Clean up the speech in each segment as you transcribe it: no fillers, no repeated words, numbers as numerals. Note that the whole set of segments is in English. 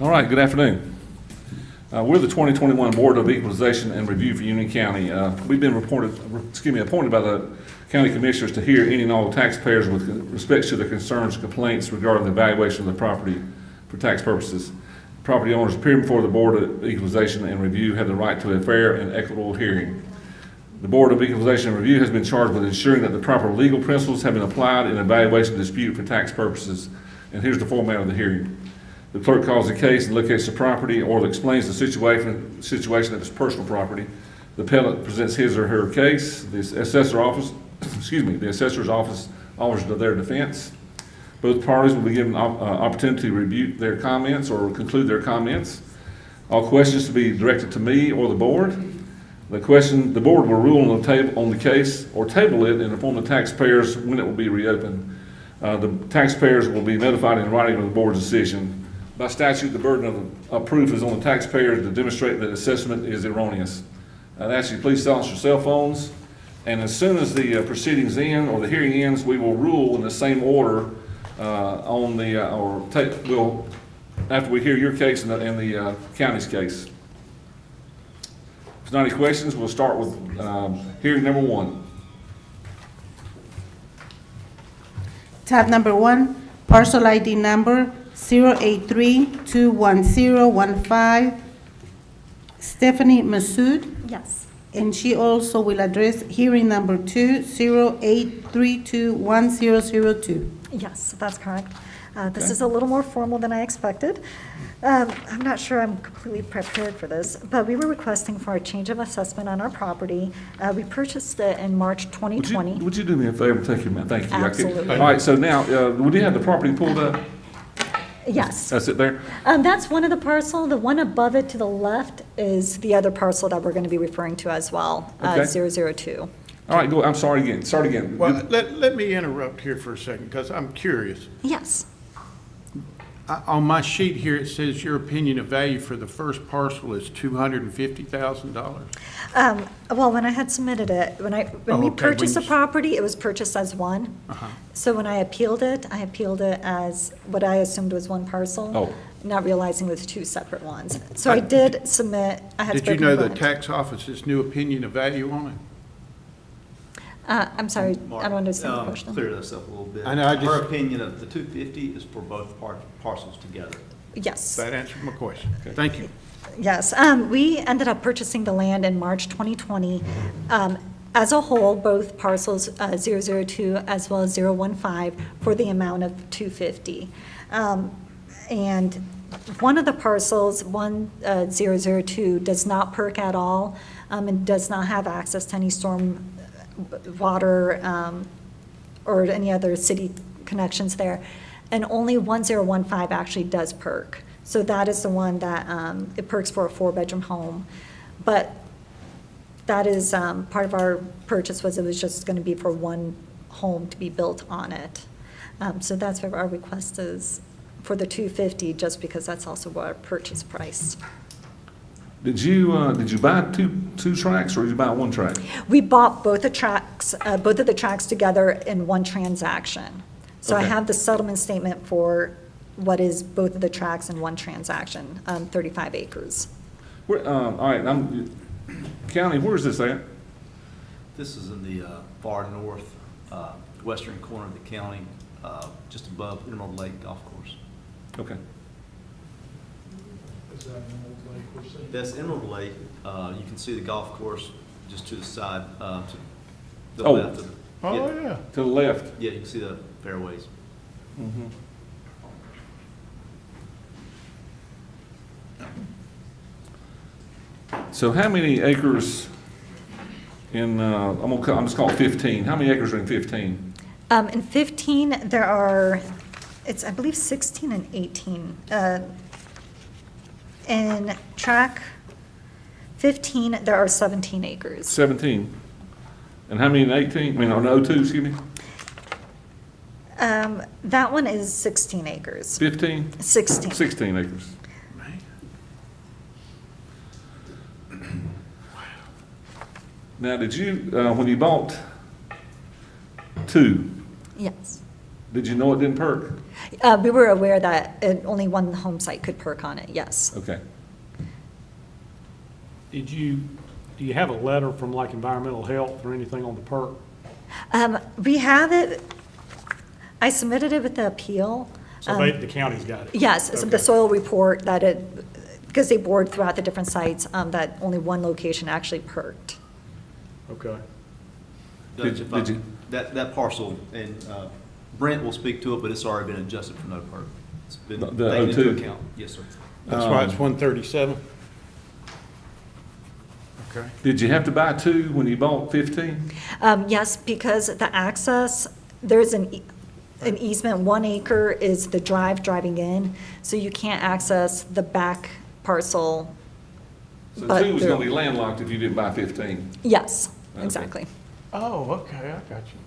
All right, good afternoon. We're the 2021 Board of Equalization and Review for Union County. We've been appointed by the county commissioners to hear any and all taxpayers with respect to their concerns and complaints regarding the valuation of the property for tax purposes. Property owners appearing before the Board of Equalization and Review have the right to a fair and equitable hearing. The Board of Equalization and Review has been charged with ensuring that the proper legal principles have been applied in a valuation dispute for tax purposes. And here's the format of the hearing. The clerk calls the case and locates the property or explains the situation of his personal property. The appellant presents his or her case. The assessor's office offers their defense. Both parties will be given an opportunity to review their comments or conclude their comments. All questions to be directed to me or the board. The board will rule on the case or table it and inform the taxpayers when it will be reopened. The taxpayers will be notified in writing of the board's decision. By statute, the burden of proof is on the taxpayers to demonstrate that the assessment is erroneous. I'd ask you please silence your cell phones, and as soon as the proceedings end or the hearing ends, we will rule in the same order after we hear your case and the county's case. If there's not any questions, we'll start with hearing number one. Tab number 1, parcel ID number 083-21015, Stephanie Massoud. Yes. And she also will address hearing number 2, 083-21002. Yes, that's correct. This is a little more formal than I expected. I'm not sure I'm completely prepared for this, but we were requesting for a change of assessment on our property. We purchased it in March 2020. Would you do me a favor? Thank you, ma'am. Thank you. Absolutely. All right, so now, would you have the property pulled up? Yes. That's it there? That's one of the parcel. The one above it to the left is the other parcel that we're going to be referring to as well, Okay. 002. All right, go. I'm sorry again. Start again. Well, let me interrupt here for a second, because I'm curious. Yes. On my sheet here, it says your opinion of value for the first parcel is $250,000. Well, when I had submitted it, when we okay, purchased the when you- property, it was purchased as one. Uh-huh. So when I appealed it as what I assumed was one parcel. Oh. Not realizing it was two separate ones. So I did submit, I had Did you spoken know with the tax office's new opinion of value on it? I'm sorry, Mark, I don't understand the question. Clear this up a little bit. I know, I Her just- opinion of the 250 is for both parcels together. Yes. That answered my question. Thank you. Yes, we ended up purchasing the land in March 2020. As a whole, both parcels, 002 as well as 015, for the amount of $250. And one of the parcels, 002, does not perk at all, and does not have access to any storm water or any other city connections there. And only 1015 actually does perk. So that is the one that it perks for a 4-bedroom home. But that is part of our purchase it was just going to be for one home to be built on it. So that's what our request is for the 250, just because that's also our purchase price. Did you buy two tracks or did you buy one track? We bought both of the tracks together in one transaction. So I Okay. have the settlement statement for what is both of the tracks in one transaction, 35 acres. All right, County, where is this at? This is in the far north western corner of the county, just above Emerald Lake Golf Course. Okay. Is that an old lake we're seeing? That's Emerald Lake. You can see the golf course just to the side, to the Oh. left. Oh, yeah. To the left. Yeah, you can see the fairways. So how many acres in, I'm just calling 15. How many acres are in 15? In 15, there are, I believe 16 and 18. In track 15, there are 17 acres. 17. And how many in 18? I mean, on 02, excuse me? That one is 16 acres. 15? 16. 16 acres. Now, did you, when you bought two, Yes. Did you know it didn't perk? We were aware that only one home site could perk on it, yes. Okay. Do you have a letter from like environmental health or anything on the perk? We have it, I submitted it with the appeal. So the county's got it? Yes, it's the Okay. soil report that because they bored throughout the different sites, that only one location actually perked. Okay. Judge, Did- if I- did you- That parcel, and Brent will speak to it, but it's already been adjusted for no perk. It's been The taken into O2? account. Yes, sir. That's why it's 137? Okay. Did you have to buy 2 when you bought 15? Yes, because the access, there's an easement, 1 acre is the drive driving in, so you can't access the back parcel. So but 2 was there- gonna be landlocked if you didn't buy 15. Yes, Okay. exactly. Oh, okay, I got you.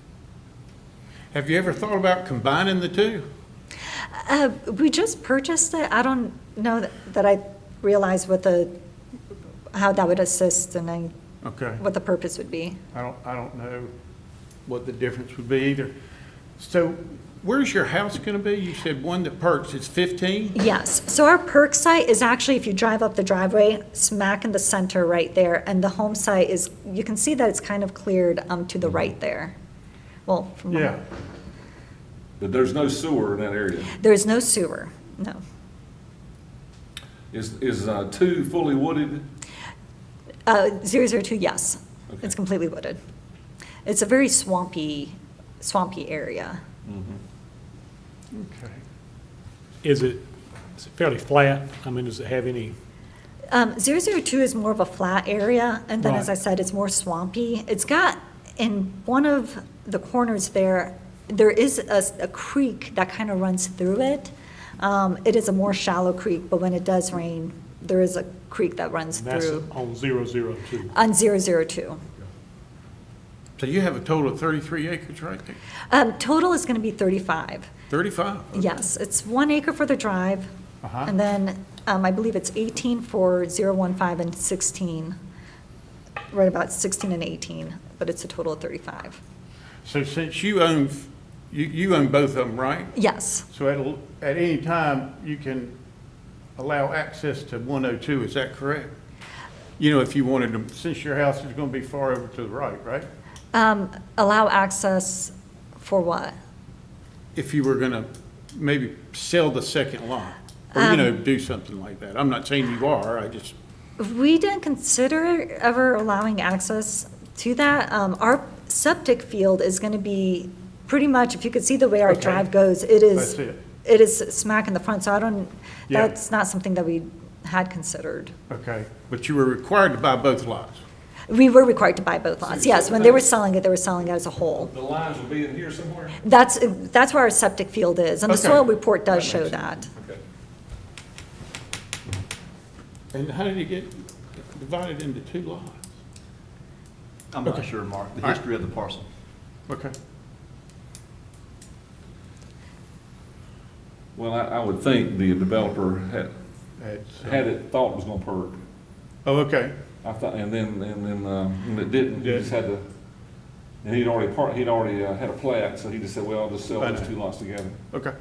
Have you ever thought about combining the two? We just purchased it. I don't know that I realized how that would assist and Okay. what the purpose would be. I don't know what the difference would be either. So where's your house gonna be? You said one that perks, it's 15? Yes, so our perk site is actually, if you drive up the driveway, smack in the center right there, and the home site is, you can see that it's kind of cleared to the right there. Well, from Yeah. But there's no sewer in that area. There is no sewer, no. Is 2 fully wooded? 002, yes, Okay. it's completely wooded. It's a very swampy area. Okay. Is it fairly flat? I mean, does it have any, 002 is more of a flat area, and then, as I Right. said, it's more swampy. It's got, in one of the corners there is a creek that kind of runs through it. It is a more shallow creek, but when it does rain, there is a creek that runs that's through on 002? on 002. So you have a total of 33 acres right there? Total is going to be 35. 35? Okay. Yes, it's 1 acre for the drive, Uh-huh. and then I believe it's 18 for 015 and 16, right about 16 and 18, but it's a total of 35. So since you own, you own both of them, right? Yes, So at any time, you can allow access to 102, is that correct? You know, if you wanted to, since your house is going to be far over to the right, right? allow access for what? If you were going to maybe sell the second lot, or, you know, do something like that. I'm not saying you are, I just, We didn't consider ever allowing access to that. Our septic field is going to be pretty much, if you could see the way our Okay. drive goes, it is. That's it. It is smack in the front, so I don't, Yeah. that's not something that we had considered. okay. But you were required to buy both lots? We were required to buy both lots, yes. When they were selling it, they were selling it as a whole. The lines will be in here somewhere? That's where our septic field is, and the Okay. soil report does That show makes that. Okay. And how did it get divided into 2 lots? I'm not Okay. sure, Mark, the All right. history of the parcel. Okay. Well, I would think the developer That's, had it, thought it was gonna perk. oh, okay. I thought, and then, when it didn't, he just had to, and he'd already had a plat, so he just said, well, I'll just sell I those know. 2 lots together. Okay.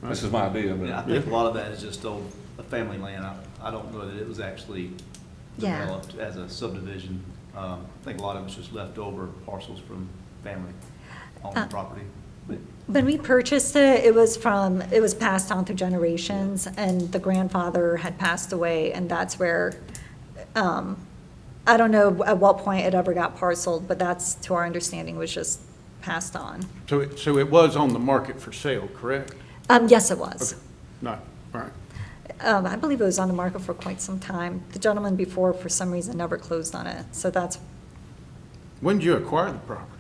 This is my idea, Yeah, I but think a lot of that is just a family land. I don't know that it was actually Yeah. developed as a subdivision. I think a lot of it's just leftover parcels from family on the property. But When we purchased it, it was passed on through generations, and the grandfather had passed away, and that's where, I don't know at what point it ever got parceled, but that's, to our understanding, was just passed on. So it was on the market for sale, correct? Yes, it was. Not, all right. I believe it was on the market for quite some time. The gentleman before, for some reason, never closed on it, so that's, When did you acquire the property?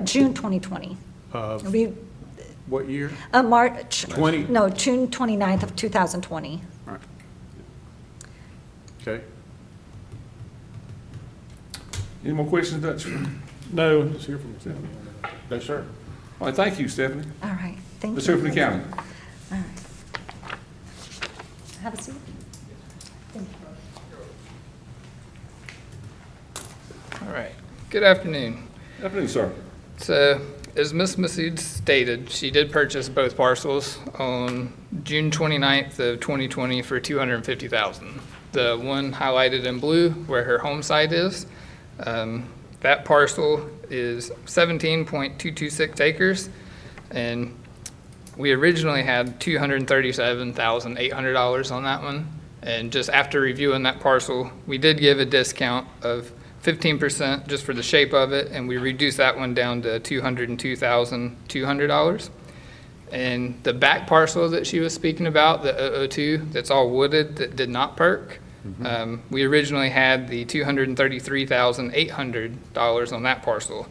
June 2020. Of We, what year? March. 20? No, June 29th of 2020. All right. Okay. any more questions, Dutch? No, let's hear from the county. No, sir. All right, thank you, Stephanie. All right, thank you. Let's hear from the county. All right. Have a seat. Thank you. All right. Good afternoon. Afternoon, sir. So as Ms. Masood stated, she did purchase both parcels on June 29th of 2020 for $250,000. The one highlighted in blue where her home site is, that parcel is 17.226 acres, and we originally had $237,800 on that one. And just after reviewing that parcel, we did give a discount of 15% just for the shape of it, and we reduced that one down to $202,200. And the back parcel that she was speaking about, the 002, that's all wooded, that did not perk, we originally had the $233,800 on that parcel.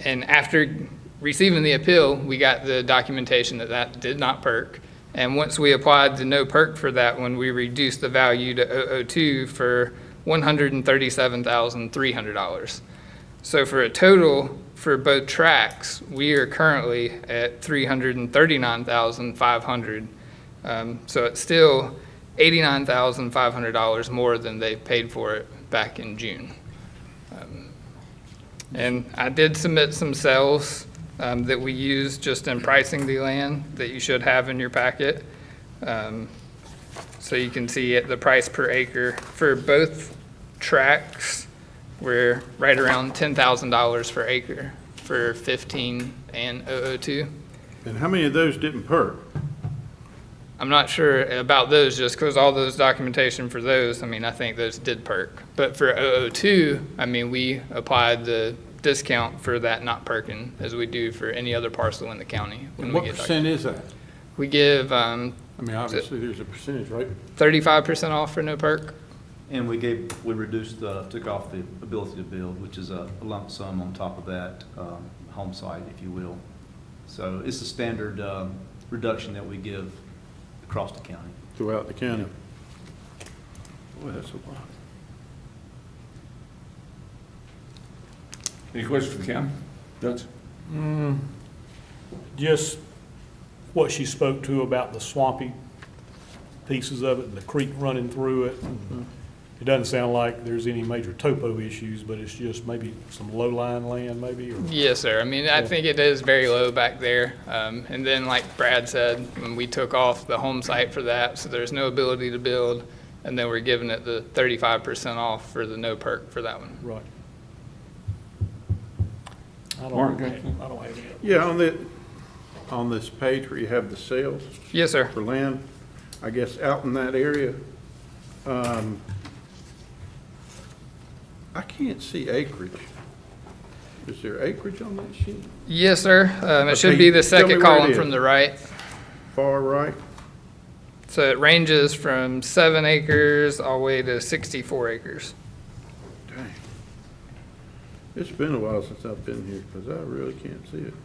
And after receiving the appeal, we got the documentation that that did not perk. And once we applied the no perk for that one, we reduced the value to 002 for $137,300. So for a total for both tracks, we are currently at $339,500. So it's still $89,500 more than they paid for it back in June. And I did submit some sales that we use just in pricing the land that you should have in your packet. So you can see the price per acre for both tracks. We're right around $10,000 per acre for 15 and 002. And how many of those didn't perk? I'm not sure about those just because all those documentation for those, I mean, I think those did perk. But for 002, I mean, we applied the discount for that not perking as we do for any other parcel in the county. When What we get percent is that? We give I mean, obviously, there's a percentage, right? 35% off for no perk. And we reduced, took off the ability to build, which is a lump sum on top of that, home site, if you will. So it's a standard reduction that we give across the county. Throughout the county. Boy, that's a lot. Any questions for the county? Judge? Just what she spoke to about the swampy pieces of it and the creek running through it. It doesn't sound like there's any major topo issues, but it's just maybe some low-lying land maybe, or? Yes, sir. I mean, I think it is very low back there. And then like Brad said, when we took off the home site for that, so there's no ability to build, and then we're giving it the 35% off for the no perk for that one. Right. I Mark, don't go ahead. have any. Yeah, on this page where you have the sales Yes, sir. for land, I guess out in that area, I can't see acreage. Is there acreage on that sheet? Yes, sir. It should Okay, be the tell me second where it column is. from the right. Far right? So it ranges from 7 acres all the way to 64 acres. Dang. It's been a while since I've been here, because I really can't see it.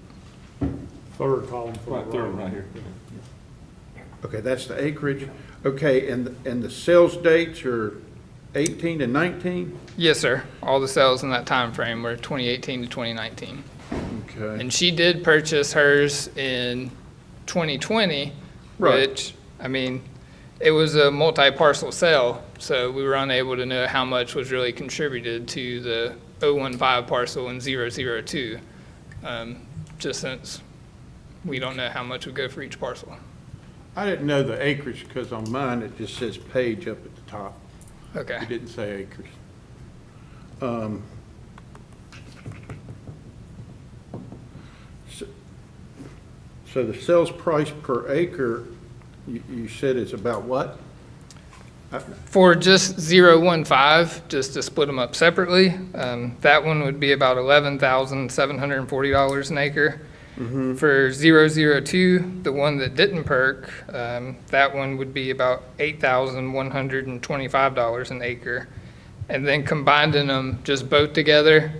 Third column from the Right there, right. right here. Okay, that's the acreage. Okay, and the sales dates are 18 and 19? Yes, sir. All the sales in that time frame were 2018 to 2019. Okay. And she did purchase hers in 2020, Right. which, I mean, it was a multi-parcel sale, so we were unable to know how much was really contributed to the 015 parcel and 002, just since we don't know how much would go for each parcel. I didn't know the acreage, because on mine, it just says page up at the top. Okay. It didn't say acres. So the sales price per acre, you said is about what? For just 015, just to split them up separately, that one would be about $11,740 an acre. For 002, the one that didn't perk, that one would be about $8,125 an acre. And then combining them just both together,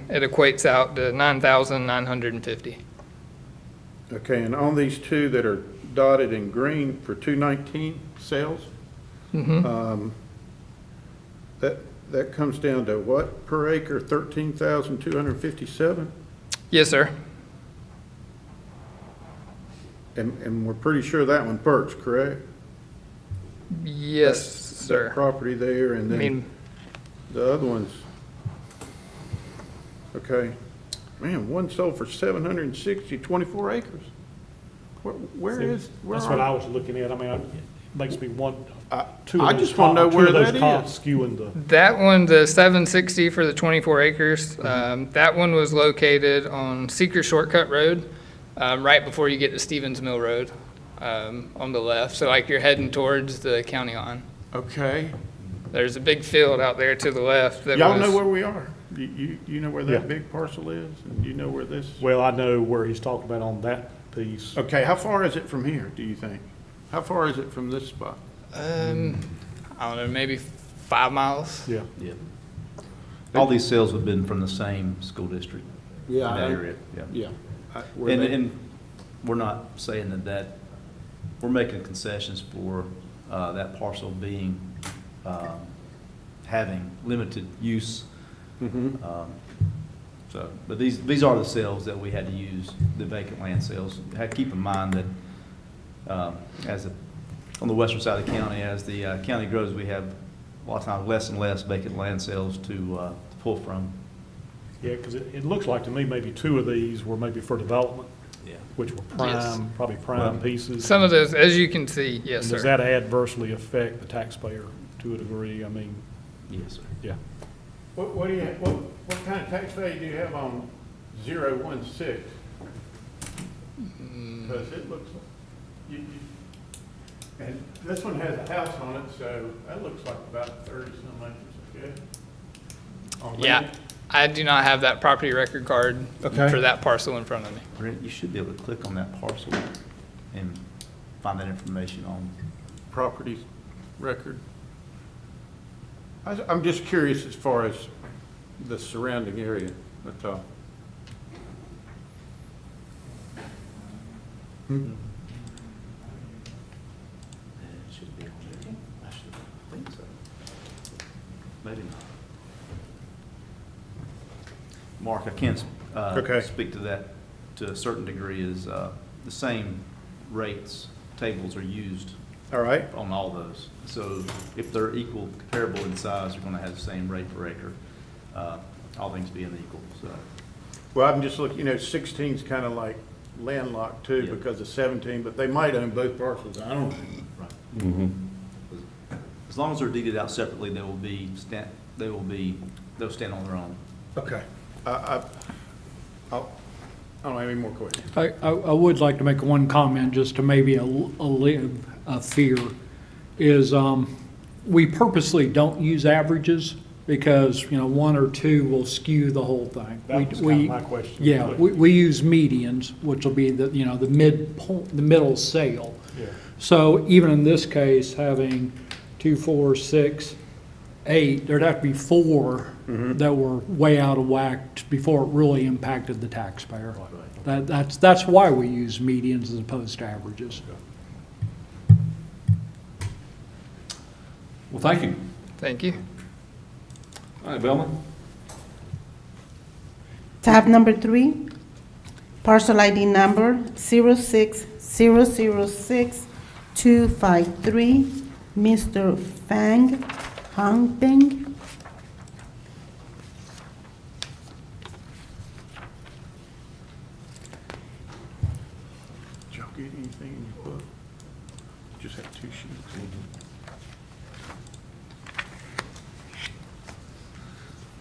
it equates out to $9,950. Okay, and on these two that are dotted in green for 219 sales, that comes down to what per acre? 13,257? Yes, sir. And we're pretty sure that one perks, correct? Yes, That sir. property there, and I then mean, the other ones. Okay. Man, one sold for 760, 24 acres. Where is, where That's what I are? was looking at. I mean, it makes me want, I two of those just want to know two where of those that comps is. skewing the, That one, the 760 for the 24 acres, that one was located on Seeker Shortcut Road, right before you get to Stevens Mill Road, on the left. So like you're heading towards the county line. Okay. There's a big field out there to the left that Y'all know was, where we are? You know where Yeah. that big parcel is? And you know where this? well, I know where he's talking about on that piece. Okay, how far is it from here, do you think? How far is it from this spot? I don't know, maybe 5 miles. Yeah. Yeah. All these sales have been from the same school district in Yeah, that area, yeah. Yeah. And we're not saying that, we're making concessions for that parcel being, having limited use. So, but these are the sales that we had to use, the vacant land sales. Keep in mind that on the western side of the county, as the county grows, we have a lot of times less and less vacant land sales to pull from. Yeah, because it looks like to me maybe two of these were maybe for development, Yeah. which were Yes. probably prime Well, pieces. Some of those, as you can see, yes, And does sir. that adversely affect the taxpayer to a degree? I mean, Yes, sir. yeah. What do you, what kind of tax value do you have on 016? Because it looks, and this one has a house on it, so that looks like about 30-some acres, okay? On Yeah, land? I do not have that property record card Okay. for that parcel in front of me. Brent, you should be able to click on that parcel and find that information on. Properties record. I'm just curious as far as the surrounding area, that's all. It should be on there. I should think so. Maybe not. Mark, I can Okay. speak to that to a certain degree, is the same rates, tables are used All right. on all those. So if they're equal, comparable in size, they're going to have the same rate per acre, all things being equal, so. Well, I'm just looking, 16's kind of like landlocked too Yeah. because of 17, but they might own both parcels. I don't know. Right. As long as they're deeded out separately, they'll stand on their own. Okay. I don't have any more questions. I would like to make one comment, just to maybe allay a fear, is we purposely don't use averages because, one or two will skew the whole thing. That was kind of my question. Yeah, we use medians, which will be the middle sale. Yeah. So even in this case, having 2, 4, 6, 8, there'd have to be 4 that were way out of whack before it really impacted the taxpayer. That's why we use medians as opposed to averages. Well, thank you. Thank you. All right, Velma. Tab number 3, parcel ID number 06006-253, Mr. Fang Hangping. Did y'all get anything in your book? Just have 2 sheets.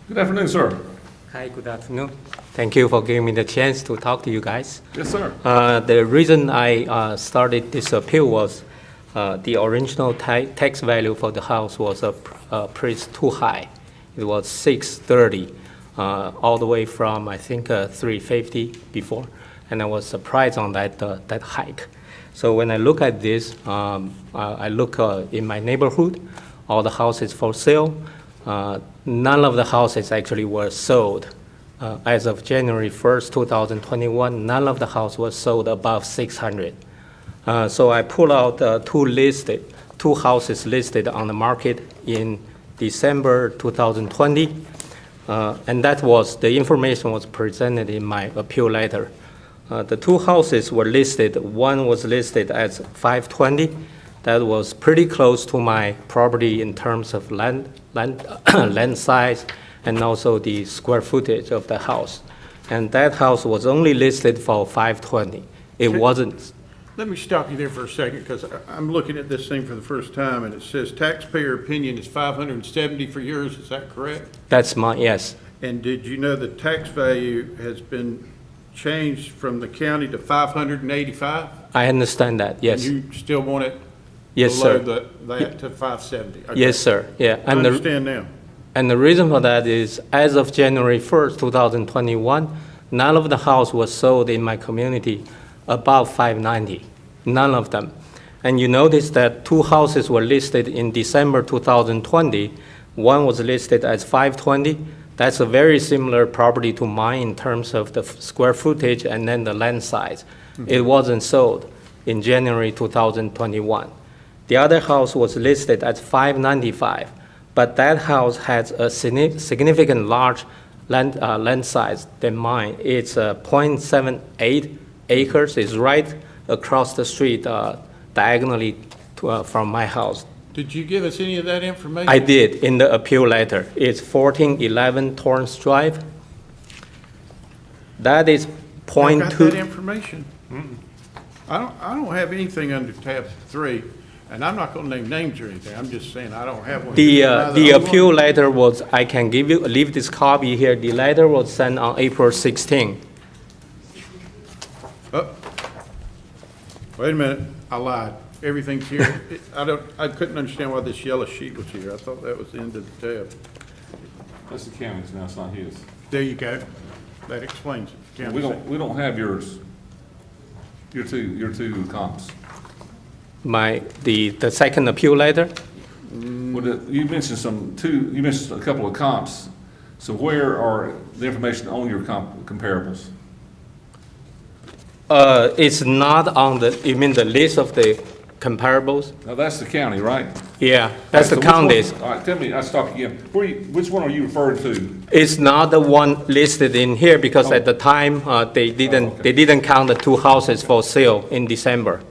Good afternoon, sir. Hi, good afternoon. Thank you for giving me the chance to talk to you guys. Yes, sir. The reason I started this appeal was the original tax value for the house was priced too high. It was $630, all the way from, I think, $350 before, and I was surprised on that hike. So when I look at this, I look in my neighborhood, all the houses for sale. None of the houses actually were sold. As of January 1st, 2021, none of the house was sold above 600. So I pulled out two houses listed on the market in December 2020, and the information was presented in my appeal letter. The 2 houses were listed. One was listed as 520. That was pretty close to my property in terms of land size and also the square footage of the house. and that house was only listed for 520. It wasn't, Let me stop you there for a second, because I'm looking at this thing for the first time, and it says taxpayer opinion is 570 for yours, is that correct? that's my, yes. And did you know the tax value has been changed from the county to 585? I understand that, yes. And you still want it Yes, below sir. that to 570? Okay. Yes, sir, yeah. I understand now. And the reason for that is, as of January 1st, 2021, none of the house was sold in my community above 590, none of them. And you notice that 2 houses were listed in December 2020. One was listed as 520. That's a very similar property to mine in terms of the square footage and then the land size. It wasn't sold in January 2021. The other house was listed at 595, but that house has a significant large land size than mine. It's 0.78 acres. It's right across the street diagonally from my house. Did you give us any of that information? I did in the appeal letter. It's 1411 Torrance Drive. That is I got that 0.2. information. I don't have anything under tab 3, and I'm not gonna name names or anything, I'm just saying I don't have one. The Neither I appeal want. letter was, I can leave this copy here. The letter was sent on April 16. Oh. Wait a minute, I lied. Everything's here. I couldn't understand why this yellow sheet was here. I thought that was the end of the tab. That's the county's now, it's not his. There you go. That explains it. We don't have yours, your two comps. The second appeal letter? You mentioned you mentioned a couple of comps. So where are the information on your comparables? It's not on you mean the list of the comparables? Now, that's the county, right? Yeah, that's the All right, so counties. All right, tell me, I'll stop you again. Which one are you referring to? It's not the one listed in here because at the time, they didn't count the 2 houses for sale in December.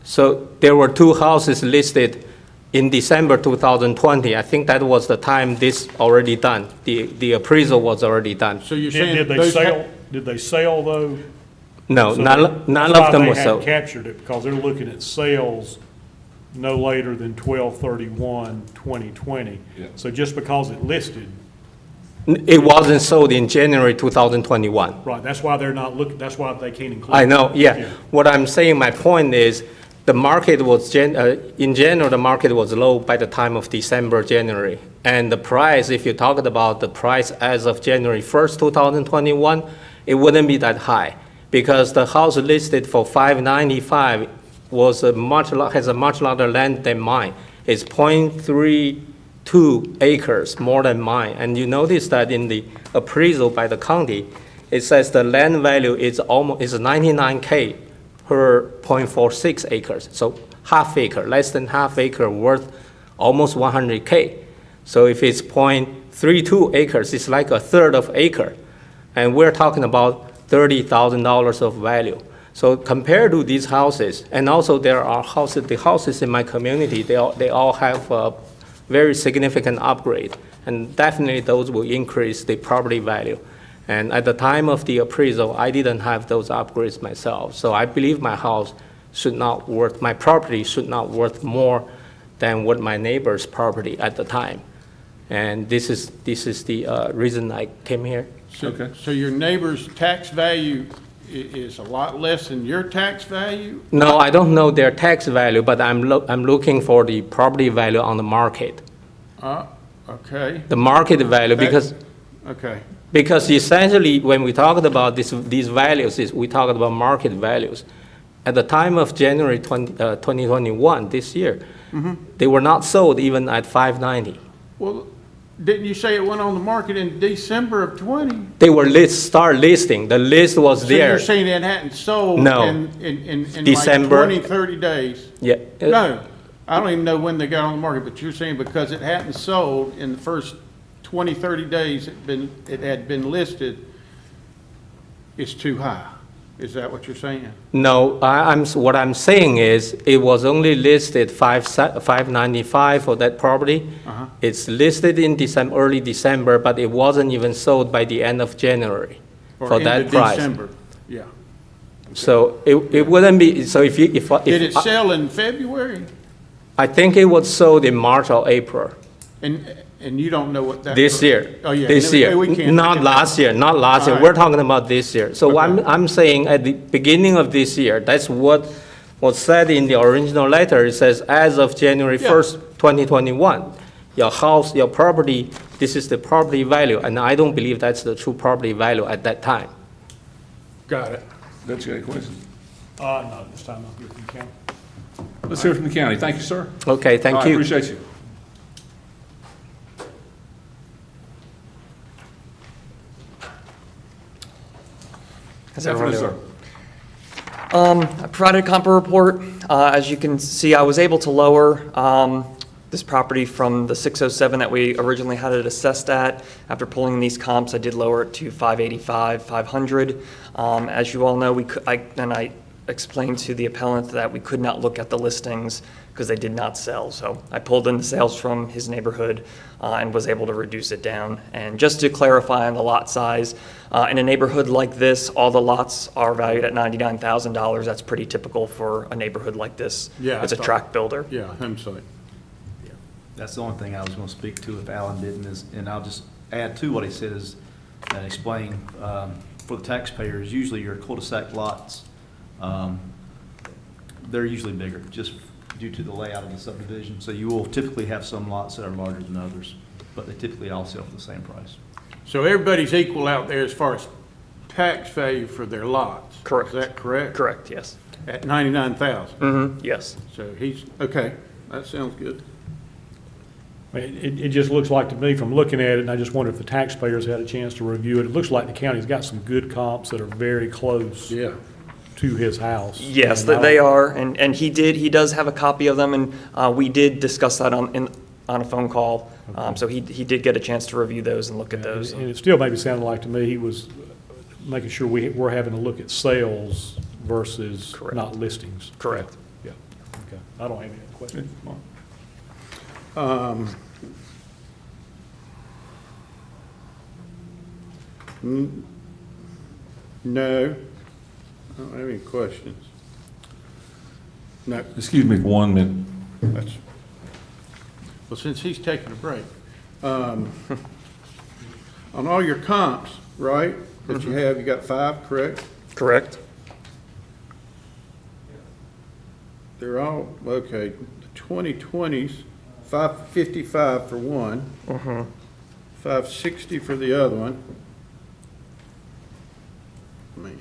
So there were 2 houses listed in December 2020. I think that was the time this already done. The appraisal was already done. So you're saying Did they those sell, did they sell though? No, So none of them were That's why they sold. hadn't captured it, because they're looking at sales no later than 12/31/2020. Yeah. So just because it listed, It wasn't sold in January 2021. right, that's why they're not looking, that's why they can't include. I know, Yeah. yeah. What I'm saying, my point is, the market was, in general, the market was low by the time of December, January. And the price, if you talked about the price as of January 1st, 2021, it wouldn't be that high. Because the house listed for 595 has a much larger land than mine. It's 0.32 acres more than mine. And you notice that in the appraisal by the county, it says the land value is 99K per 0.46 acres. So half acre, less than half acre worth almost 100K. So if it's 0.32 acres, it's like a third of acre. And we're talking about $30,000 of value. So compared to these houses, and also there are the houses in my community, they all have a very significant upgrade. And definitely those will increase the property value. And at the time of the appraisal, I didn't have those upgrades myself. So I believe my property should not worth more than what my neighbor's property at the time. And this is the reason I came here. Okay. So your neighbor's tax value is a lot less than your tax value? No, I don't know their tax value, but I'm looking for the property value on the market. Okay, The market value, okay. because essentially, when we talked about these values, we talked about market values. At the time of January 2021, this year, they were not sold even at 590. Well, didn't you say it went on the market in December of 20? They were start listing. The list was So there. you're saying it hadn't sold No. in like December. 20, 30 days? Yeah. No, I don't even know when they got on the market, but you're saying because it hadn't sold in the first 20, 30 days it had been listed, it's too high. Is that what you're saying? No, what I'm saying is, it was only listed 595 for that property. Uh-huh. It's listed in December, early December, but it wasn't even sold by the end of January Or for that into price. December? Yeah. So it wouldn't be, so if Did it sell in February? I think it was sold in March or April. And you don't know what that? This year. Oh, yeah. This No, year. we can't- Not last year, not last year. All right. We're talking about this year. So Okay. I'm saying at the beginning of this year, that's what was said in the original letter. It says, as of January Yeah. 1st, 2021, your house, your property, this is the property value. And I don't believe that's the true property value at that time. Got it. That's your question. No, this time I'm here from the county. Let's hear from the county. Thank you, sir. Okay, All thank right, you. appreciate you. Afternoon, sir. I provided a comp report. As you can see, I was able to lower this property from the 607 that we originally had it assessed at. After pulling these comps, I did lower it to 585, 500. As you all know, I explained to the appellant that we could not look at the listings because they did not sell. So I pulled in the sales from his neighborhood and was able to reduce it down. And just to clarify on the lot size, in a neighborhood like this, all the lots are valued at $99,000. That's pretty typical for a neighborhood like this. Yeah, It's a I thought- tract builder. Yeah, home site. That's the only thing I was going to speak to if Alan didn't, and I'll just add to what he says and explain. For the taxpayers, usually your cul-de-sac lots, they're usually bigger, just due to the layout of the subdivision. So you will typically have some lots that are larger than others, but they typically all sell for the same price. So everybody's equal out there as far as tax value for their lots? Correct. Is that correct? Correct, yes. At 99,000? Yes. So he's, okay, that sounds good. It just looks like to me from looking at it, and I just wonder if the taxpayers had a chance to review it. It looks like the county's got some good comps that are very close Yeah. to his house. Yes, And I they don't- are, and he does have a copy of them, and we did discuss that on a phone call. So he did get a chance to review those and look at those. And it still maybe sounded like to me he was making sure we're having to look at sales versus Correct. not listings. Correct. Yeah, okay. I don't have any other questions. No, I don't have any questions. No, Excuse me for 1 minute. that's, well, since he's taking a break, on all your comps, right, that you have, you got 5, correct? Correct. They're all, okay, the 2020s, 555 for one, 560 for the other one. Man.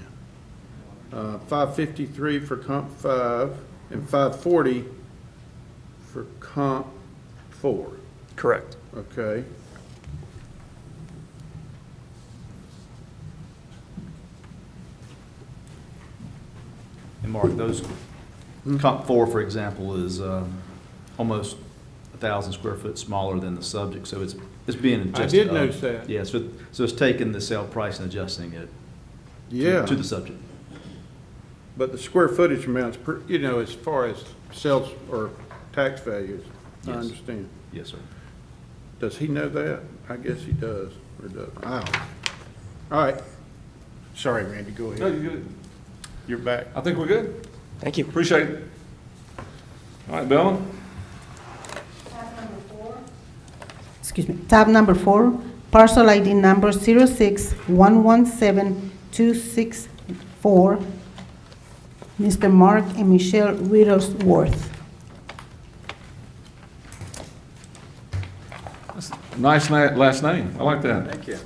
553 for comp 5, and 540 for comp 4, Correct. okay? And Mark, those, comp 4, for example, is almost 1,000 square foot smaller than the subject, so it's being adjusted. I did up. notice that. Yeah, so it's taking the sale price and adjusting it to- Yeah, to the subject. but the square footage amounts, you know, as far as sales or tax values, I Yes. understand. Yes, sir. Does he know that? I guess he does, or does, I don't know. All right. Sorry, Randy, go No, ahead. you're good. You're back. I think we're good. Thank you. Appreciate it. All right, Bella? Excuse me. Tab number 4, parcel ID number 061172664, Mr. Mark and Michelle Wittelsworth. Nice last name. I like that. Thank you.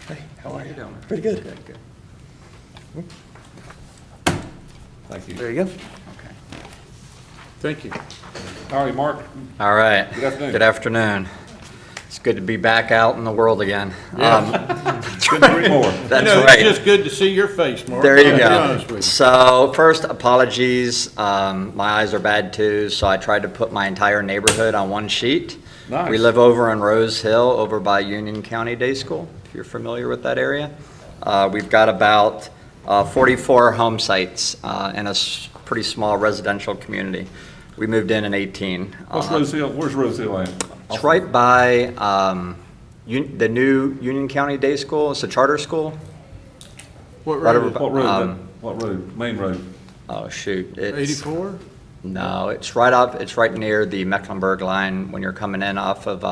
Hey, how are you doing? Pretty good. Good. Thank you. There you go. Okay. Thank you. All right, Mark. All right. Good afternoon. Good afternoon. It's good to be back out in the world again. Couldn't agree more. That's You know, right. It's just good to see your face, Mark. There you I'll be honest go. with you. So first, apologies. My eyes are bad too, so I tried to put my entire neighborhood on one sheet. Nice. We live over in Rose Hill, over by Union County Day School, if you're familiar with that area. We've got about 44 home sites in a pretty small residential community. We moved in 18. What's Rose Hill, where's Rose Hill at? It's right by the new Union County Day School. It's a charter school. What Right road? over- What road, Um, then? What road? Main road? Oh, shoot. It's 84? No, it's right near the Mecklenburg line when you're coming in off of,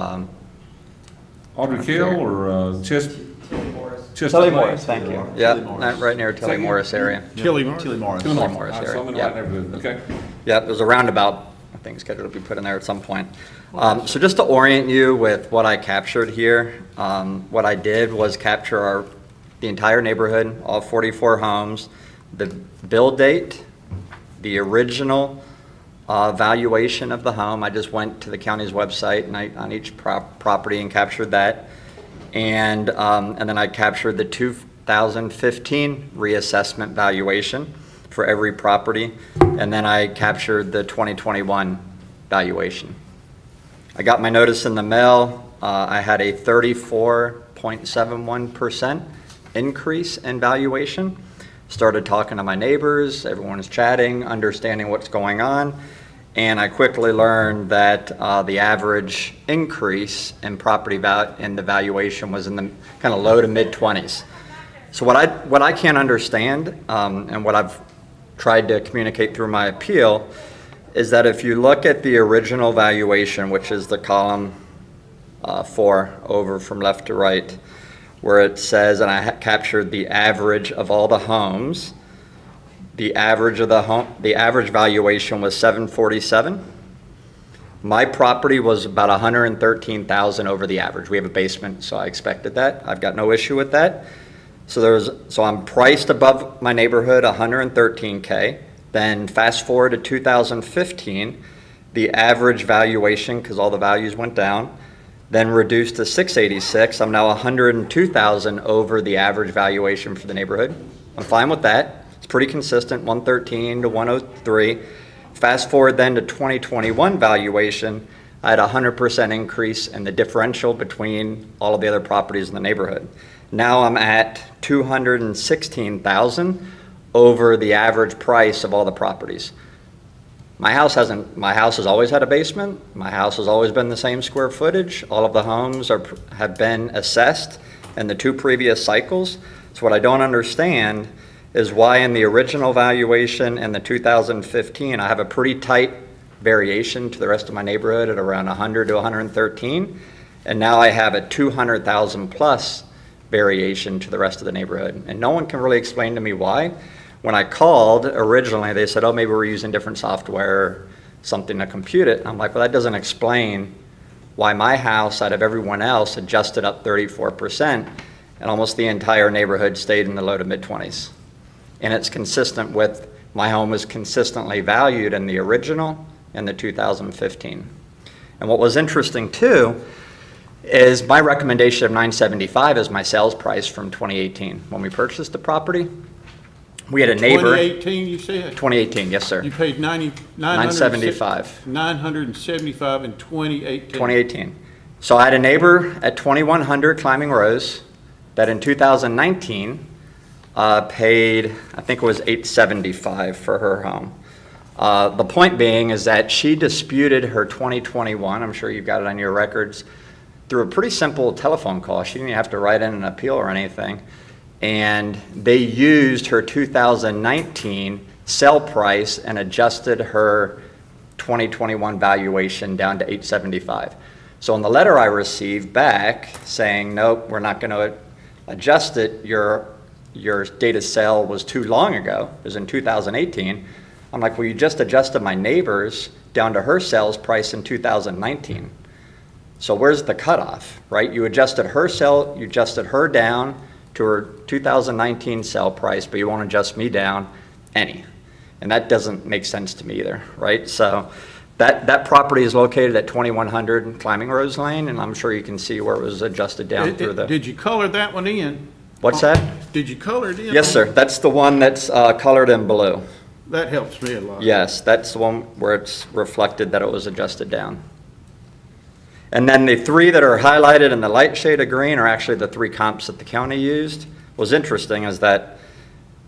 Audrey Kell or Chestnut? Tilly Lane? Morris, thank you. Yeah, Tilly Morris. right near Tilly Morris area. Tilly Morris? Tilly Morris. Tilly Morris Morris. area, So I'm in the yeah. right neighborhood, okay. Yeah, there's a roundabout, I think scheduled to be put in there at some point. So just to orient you with what I captured here, what I did was capture the entire neighborhood, all 44 homes, the build date, the original valuation of the home. I just went to the county's website and on each property and captured that. And then I captured the 2015 reassessment valuation for every property. And then I captured the 2021 valuation. I got my notice in the mail. I had a 34.71% increase in valuation. Started talking to my neighbors, everyone is chatting, understanding what's going on. And I quickly learned that the average increase in property value and the valuation was in the kind of low to mid 20s. So what I can't understand, and what I've tried to communicate through my appeal, is that if you look at the original valuation, which is the column 4 over from left to right, where it says, and I captured the average of all the homes, the average valuation was 747. My property was about 113,000 over the average. We have a basement, so I expected that. I've got no issue with that. So I'm priced above my neighborhood, 113K. Then fast forward to 2015, the average valuation, because all the values went down, then reduced to 686. I'm now 102,000 over the average valuation for the neighborhood. I'm fine with that. It's pretty consistent, 113 to 103. Fast forward then to 2021 valuation, I had a 100% increase in the differential between all of the other properties in the neighborhood. Now I'm at 216,000 over the average price of all the properties. My house has always had a basement. My house has always been the same square footage. All of the homes have been assessed in the 2 previous cycles. So what I don't understand is why in the original valuation and the 2015, I have a pretty tight variation to the rest of my neighborhood at around 100 to 113. And now I have a 200,000 plus variation to the rest of the neighborhood. And no one can really explain to me why. When I called originally, they said, oh, maybe we're using different software, something to compute it. I'm like, well, that doesn't explain why my house, out of everyone else, adjusted up 34%, and almost the entire neighborhood stayed in the low to mid 20s. And it's consistent with, my home was consistently valued in the original and the 2015. And what was interesting too, is my recommendation of 975 is my sales price from 2018. When we purchased the property, we had a neighbor. 2018, you said? 2018, yes, sir. You paid 975. 975 in 2018. 2018. So I had a neighbor at 2100 Climbing Rose that in 2019 paid, I think it was 875 for her home. The point being is that she disputed her 2021, I'm sure you've got it on your records, through a pretty simple telephone call. She didn't even have to write in an appeal or anything. And they used her 2019 sell price and adjusted her 2021 valuation down to 875. So in the letter I received back saying, nope, we're not going to adjust it, your date of sale was too long ago, it was in 2018. I'm like, well, you just adjusted my neighbor's down to her sales price in 2019. So where's the cutoff, right? You adjusted her sale, you adjusted her down to her 2019 sale price, but you won't adjust me down any. And that doesn't make sense to me either, right? So that property is located at 2100 Climbing Rose Lane, and I'm sure you can see where it was adjusted down through the... Did you color that one in? What's that? Did you color it in? Yes, sir. That's the one that's colored in blue. That helps me a lot. Yes, that's the one where it's reflected that it was adjusted down. And then the 3 that are highlighted in the light shade of green are actually the 3 comps that the county used. What's interesting is that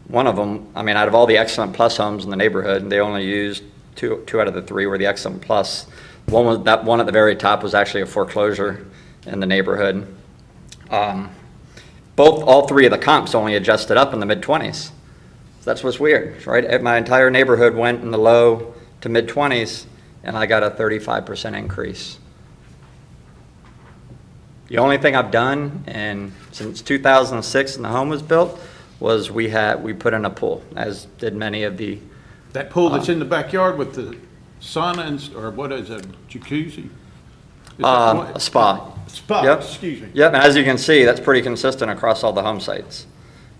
one of them, I mean, out of all the Excellent Plus homes in the neighborhood, they only used two out of the three were the Excellent Plus. That one at the very top was actually a foreclosure in the neighborhood. All three of the comps only adjusted up in the mid-20s. That's what's weird, right? My entire neighborhood went in the low to mid-20s, and I got a 35% increase. The only thing I've done, and since 2006 and the home was built, was we put in a pool, as did many of the, That pool that's in the backyard with the sauna or what is it, jacuzzi? Is that what- a spa. Spa, Yep. excuse me. Yep, and as you can see, that's pretty consistent across all the home sites.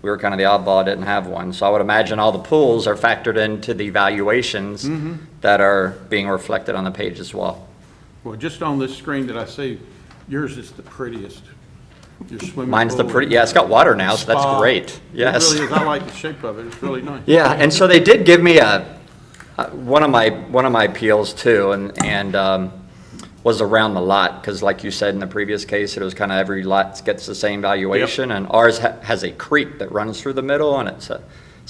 We were kind of the oddball, didn't have one. So I would imagine all the pools are factored into the valuations that are being reflected on the page as well. Well, just on this screen that I see, yours is the prettiest. Your swimming Mine's the pool pretty, and yeah, it's got water now, so that's spa. great. Yes. It really is. I like the shape of it. It's really nice. Yeah, and so they did give me one of my appeals too, and was around the lot, because like you said in the previous case, it was kind of every lot gets the same valuation, and ours has a creek that runs through the middle, and it's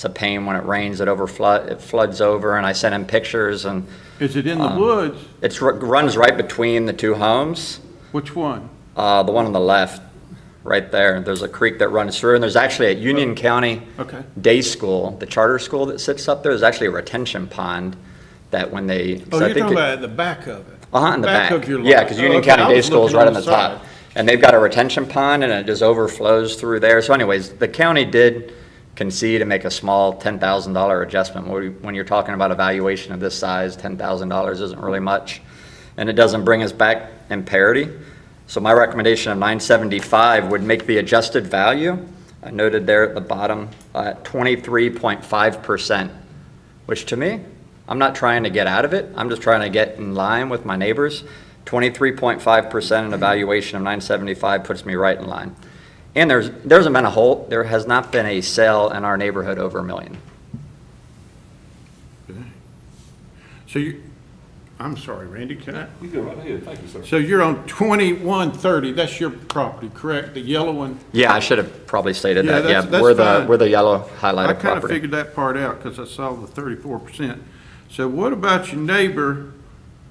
a pain when it rains, it floods over, and I sent in pictures, and Is it in the woods? it runs right between the two homes, Which one? the one on the left, right there. There's a creek that runs through, and there's actually at Union County Okay. Day School, the charter school that sits up there, there's actually a retention pond that when they. Oh, so I you're think talking it- about at the back of it? in the back. of your lot. Yeah, because Union Oh, okay. County I Day was School is looking right on on the the top. side. And they've got a retention pond, and it just overflows through there. So anyways, the county did concede and make a small $10,000 adjustment. When you're talking about a valuation of this size, $10,000 isn't really much. And it doesn't bring us back in parity. So my recommendation of 975 would make the adjusted value, I noted there at the bottom, at 23.5%, which to me, I'm not trying to get out of it. I'm just trying to get in line with my neighbors. 23.5% in a valuation of 975 puts me right in line. And there has not been a sale in our neighborhood over $1 million. So I'm sorry, Randy, can I? You go right ahead, thank you, sir. So you're on 2130, that's your property, correct? The yellow one? Yeah, I should have probably stated Yeah, that. Yeah, that's fine. we're the yellow I highlighted kind of property. figured that part out because I saw the 34%. So what about your neighbor,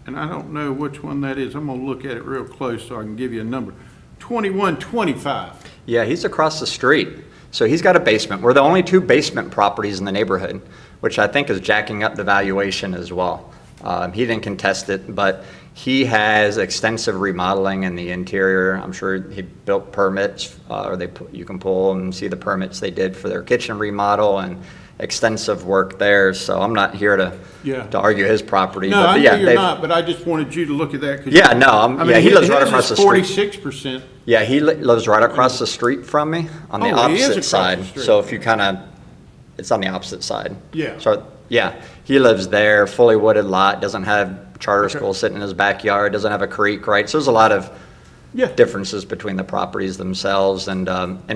and I don't know which one that is, I'm gonna look at it real close so I can give you a number. 2125. Yeah, he's across the street. So he's got a basement. We're the only two basement properties in the neighborhood, which I think is jacking up the valuation as well. He didn't contest it, but he has extensive remodeling in the interior. I'm sure he built permits, you can pull and see the permits they did for their kitchen remodel and extensive work there. So I'm not here to argue his property. No, but I yeah, know you're not, but I just wanted you to look at that. 'cause Yeah, no, I mean, yeah, he lives right his across is the street. 46%. Yeah, he lives right across the street from me on the Oh, he is opposite across the side. street. So if you it's on the opposite side. Yeah. So, yeah, he lives there, fully wooded lot, doesn't have charter school sitting in his backyard, doesn't have a creek, right? So there's a lot of Yeah. differences between the properties themselves and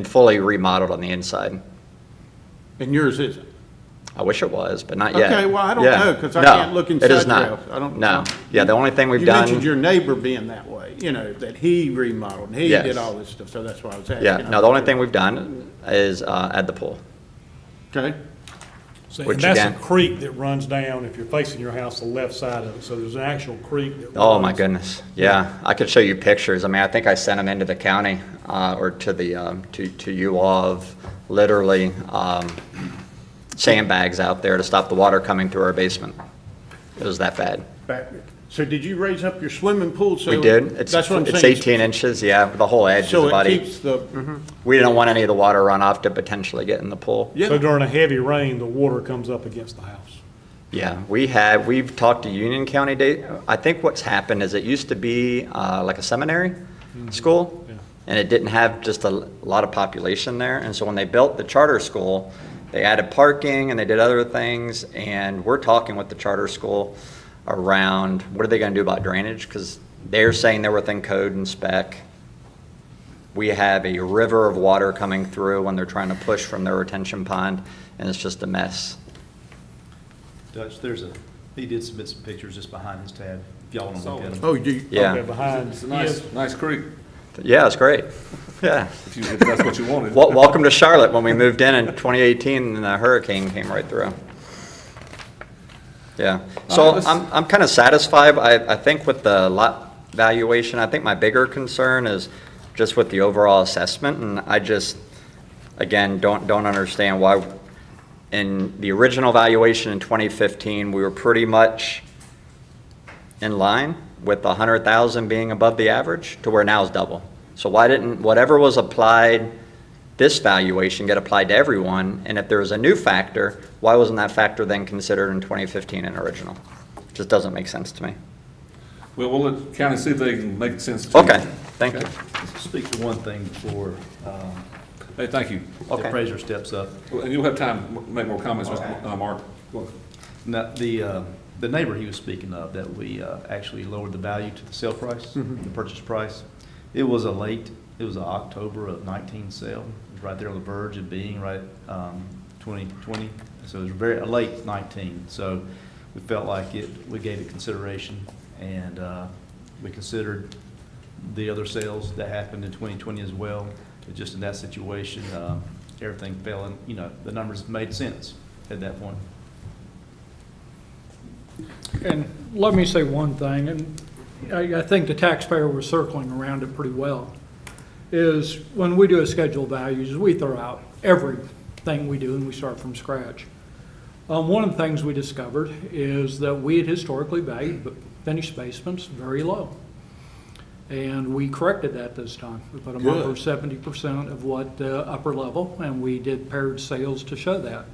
fully remodeled on the inside. And yours isn't? I wish it was, but not yet. Okay, well, I don't Yeah. know, 'cause I No, can't look it inside is your not. house. I don't No. know. Yeah, the only thing we've You done. mentioned your neighbor being that way, that he remodeled, and he Yes. did all this stuff, so that's why I was asking. Yeah, no, the only thing we've done is add the pool. Okay, So, Which and that's a again- creek that runs down, if you're facing your house, the left side of it, so there's an actual creek that runs. Oh, my goodness. Yeah, I could show you pictures. I mean, I think I sent them into the county, or to the, to you all of literally, sandbags out there to stop the water coming through our basement. It was that bad. so did you raise up your swimming pool? So We did. It's That's what I'm it's saying. 18 inches, yeah, the whole edge is So about it 8. keeps the, We didn't want any of the water runoff to potentially get in the pool. So yeah, during a heavy rain, the water comes up against the house. Yeah, we've talked to Union County Day. I think what's happened is it used to be like a seminary school, Yeah. and it didn't have just a lot of population there. And so when they built the charter school, they added parking and they did other things. And we're talking with the charter school around what are they going to do about drainage? Because they're saying they're within code and spec. We have a river of water coming through when they're trying to push from their retention pond, and it's just a mess. Dutch, he did submit some pictures just behind his tab, if y'all want to look at them. oh, you, Yeah. Okay, behind, It's a nice creek. Yeah, it's great. Yeah. if that's what you wanted. Welcome to Charlotte. When we moved in 2018, and the hurricane came right through. Yeah. So I'm kind of satisfied. I think with the lot valuation, I think my bigger concern is just with the overall assessment, and I just, again, don't understand why in the original valuation in 2015, we were pretty much in line with 100,000 being above the average to where now is double. So why didn't whatever was applied, this valuation get applied to everyone? And if there was a new factor, why wasn't that factor then considered in 2015 and original? Just doesn't make sense to me. Well, we'll let the county see if they can make sense to you. Okay, thank you. Speak to one thing before Hey, thank you. the Okay. appraiser steps up. Well, and you'll have time to make more comments, Mr. Mark. Go ahead. Now, the neighbor he was speaking of, that we actually lowered the value to the sale price, the purchase price, it was a October of 19 sale. It was right there on the verge of being right 2020. So it was a late 19. So we felt like we gave it consideration, and we considered the other sales that happened in 2020 as well. But just in that situation, everything fell in, the numbers made sense at that point. And let me say one thing, and I think the taxpayer was circling around it pretty well, is when we do a schedule of values, we throw out everything we do and we start from scratch. One of the things we discovered is that we had historically valued finished basements very low. And we corrected that this time. We put them up for 70% of what the upper level, and we did paired sales to show that.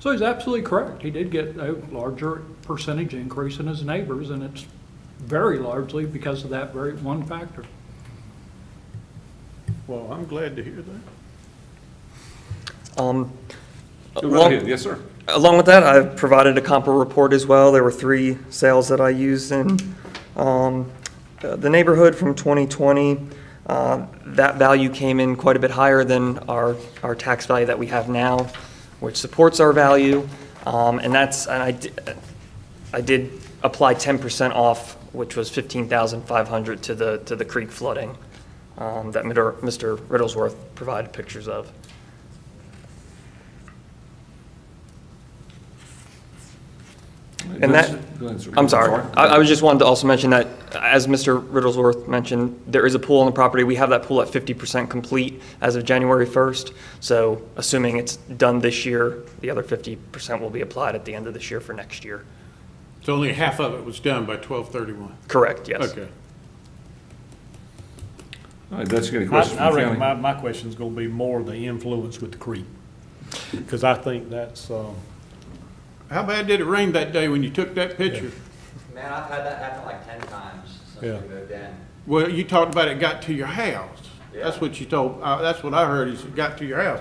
So he's absolutely correct. He did get a larger percentage increase in his neighbors, and it's very largely because of that very one factor. Well, I'm glad to hear that. Go right Along- ahead. Yes, sir. Along with that, I've provided a comparable report as well. There were 3 sales that I used in the neighborhood from 2020. That value came in quite a bit higher than our tax value that we have now, which supports our value. And I did apply 10% off, which was $15,500 to the creek flooding that Mr. Riddlesworth provided pictures of. And that, Go ahead, sir. I'm sorry. I was just wanted to also mention that, as Mr. Riddlesworth mentioned, there is a pool on the property. We have that pool at 50% complete as of January 1st. So assuming it's done this year, the other 50% will be applied at the end of this year for next year. So only half of it was done by 12/31. Correct, yes. Okay. All right, Dutch, you got any questions I from the reckon county? my question's gonna be more the influence with the creek. Because I think that's, How bad did it rain that day when you took that picture? Man, I've had that happen like 10 times since Yeah. we moved in. Well, you talked about it got to your house. That's Yeah. what you told, that's what I heard, is it got to your house.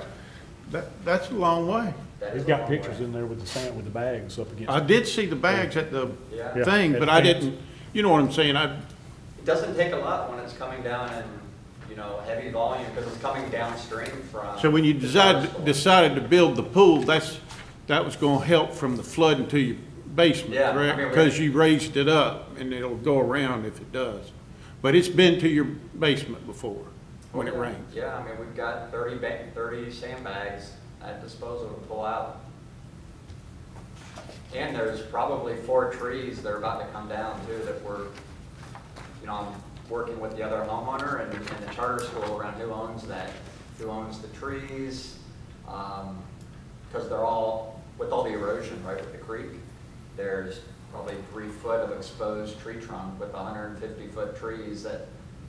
That's a long way. That they've is a got long pictures way. in there with the sand, with the bags up against. I did see the bags at the Yeah. thing, but I didn't, you know what I'm saying? It doesn't take a lot when it's coming down in, heavy volume, because it's coming downstream from. So when you the tower school. decided to build the pool, that was gonna help from the flooding to your basement, Yeah, I correct? mean, Because you raised it up, and it'll go around if it does. But it's been to your basement before, when it rains. Yeah, I mean, we've got 30 sandbags at disposal to pull out. And there's probably 4 trees that are about to come down too, that I'm working with the other homeowner and the charter school around who owns the trees. Because they're all, with all the erosion, right, with the creek, there's probably 3 foot of exposed tree trunk with 150-foot trees that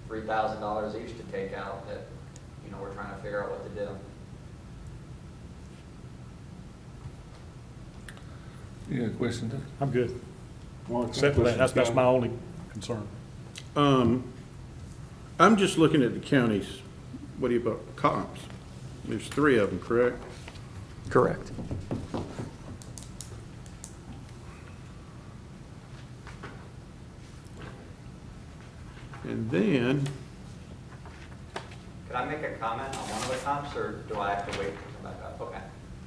$3,000 each to take out that, we're trying to figure out what to do. You got a question, Dutch? I'm good. Except for that, that's my only concern. I'm just looking at the counties, what do you about comps? There's 3 of them, correct? Correct. And then, Can I make a comment on one of the comps, or do I have to wait to come back up? Okay,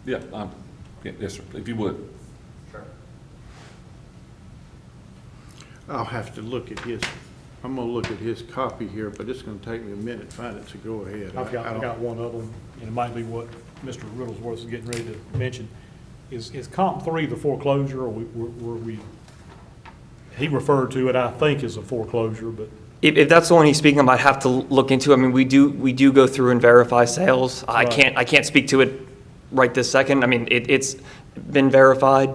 Yeah, yes, sir, if you would. sure. I'll have to look at his I'm gonna look at his copy here, but it's gonna take me a minute to find it, so go ahead. I've got one other one, and it might be what Mr. Riddlesworth is getting ready to mention. Is comp 3 the foreclosure, or were we, he referred to it, I think, as a foreclosure, but, If that's the one he's speaking about, I'd have to look into. I mean, we do go through and verify sales. I Right. can't speak to it right this second. I mean, it's been verified,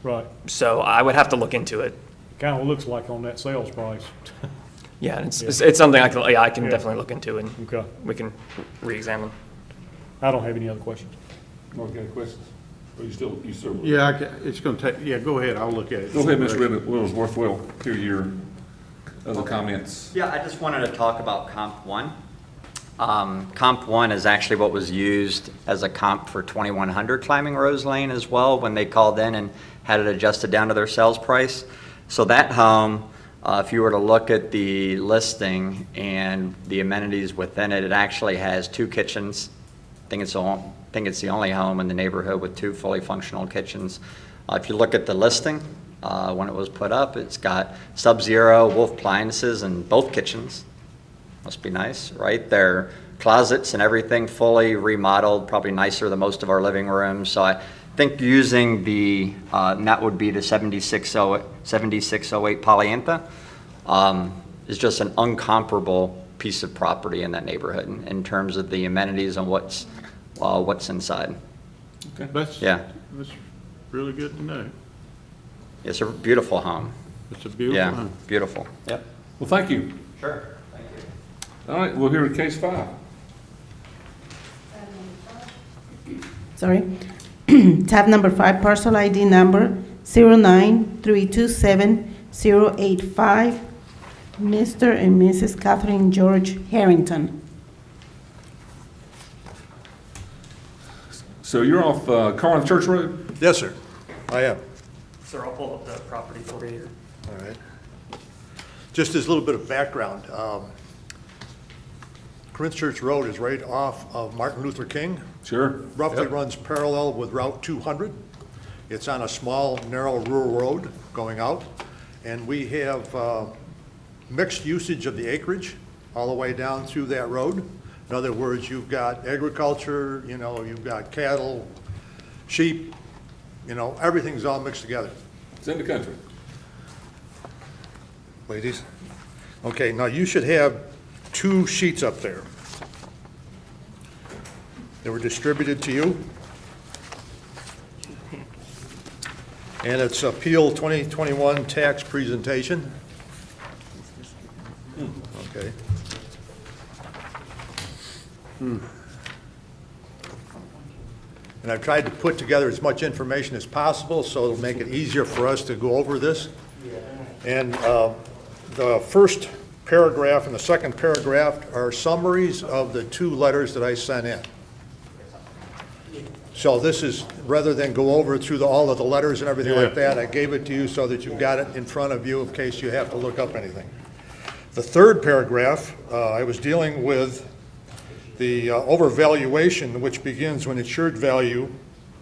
right, so I would have to look into it. kind of looks like on that sales price. Yeah, it's something I can Yeah. definitely look into, and Okay, we can re-examine. I don't have any other questions. Mark, got any questions? Or you still? Yeah, it's gonna take, yeah, go ahead, I'll look at it. Go ahead, Mr. Wigglesworth, we'll hear your other comments. Yeah, I just wanted to talk about Comp 1. Comp 1 is actually what was used as a comp for 2100 Climbing Rose Lane as well, when they called in and had it adjusted down to their sales price. So that home, if you were to look at the listing and the amenities within it, it actually has 2 kitchens. I think it's the only home in the neighborhood with 2 fully functional kitchens. If you look at the listing, when it was put up, it's got Sub-Zero, Wolf appliances in both kitchens. Must be nice, right? Their closets and everything fully remodeled, probably nicer than most of our living rooms. So I think using the, and that would be the 7608 Polyantha, is just an uncomparable piece of property in that neighborhood in terms of the amenities and what's inside. That's really good to know. It's a beautiful home. It's a beautiful Yeah, home. beautiful. Yep. Well, thank you. Sure. Thank you. All right, we'll hear case 5. Sorry. Tab number 5, parcel ID number 09327-085, Mr. and Mrs. Catherine George Harrington. So you're off Corinth Church Road? Yes, sir, I am. Sir, I'll pull up the property for you. All right. Just as a little bit of background, Corinth Church Road is right off of Martin Luther King. Sure. Roughly Yep. runs parallel with Route 200. It's on a small, narrow rural road going out. And we have mixed usage of the acreage all the way down through that road. In other words, you've got agriculture, you've got cattle, sheep, everything's all mixed together. It's in the country. Ladies? Okay, now you should have 2 sheets up there. They were distributed to you. And it's Appeal 2021 Tax Presentation. Okay. And I've tried to put together as much information as possible so it'll make it easier for us to go over this. And the first paragraph and the second paragraph are summaries of the 2 letters that I sent in. So this is, rather than go over through all of the letters and everything like that, I gave it to you so that you've got it in front of you in case you have to look up anything. The third paragraph, I was dealing with the overvaluation, which begins when insured value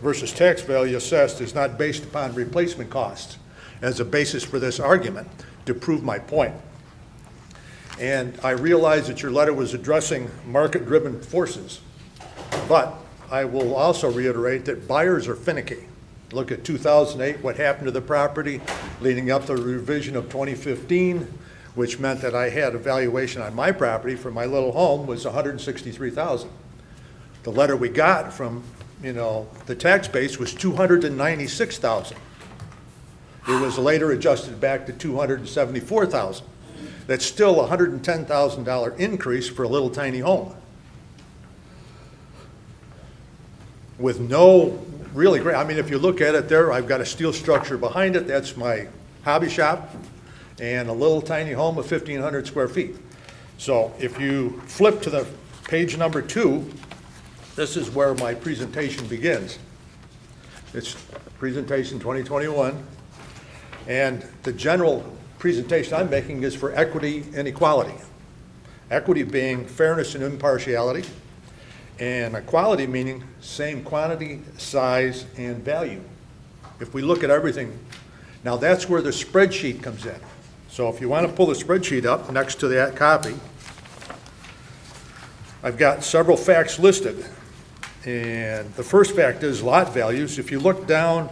versus tax value assessed is not based upon replacement costs as a basis for this argument to prove my point. And I realize that your letter was addressing market-driven forces, but I will also reiterate that buyers are finicky. Look at 2008, what happened to the property leading up to the revision of 2015, which meant that I had a valuation on my property for my little home was $163,000. The letter we got from, the tax base was $296,000. It was later adjusted back to $274,000. That's still a $110,000 increase for a little tiny home. With no really great, if you look at it there, I've got a steel structure behind it. That's my hobby shop and a little tiny home of 1,500 square feet. So if you flip to the page number 2, this is where my presentation begins. It's presentation 2021. And the general presentation I'm making is for equity and equality. Equity being fairness and impartiality, and equality meaning same quantity, size, and value. If we look at everything, now that's where the spreadsheet comes in. So if you want to pull the spreadsheet up next to that copy, I've got several facts listed. And the first fact is lot values. If you look down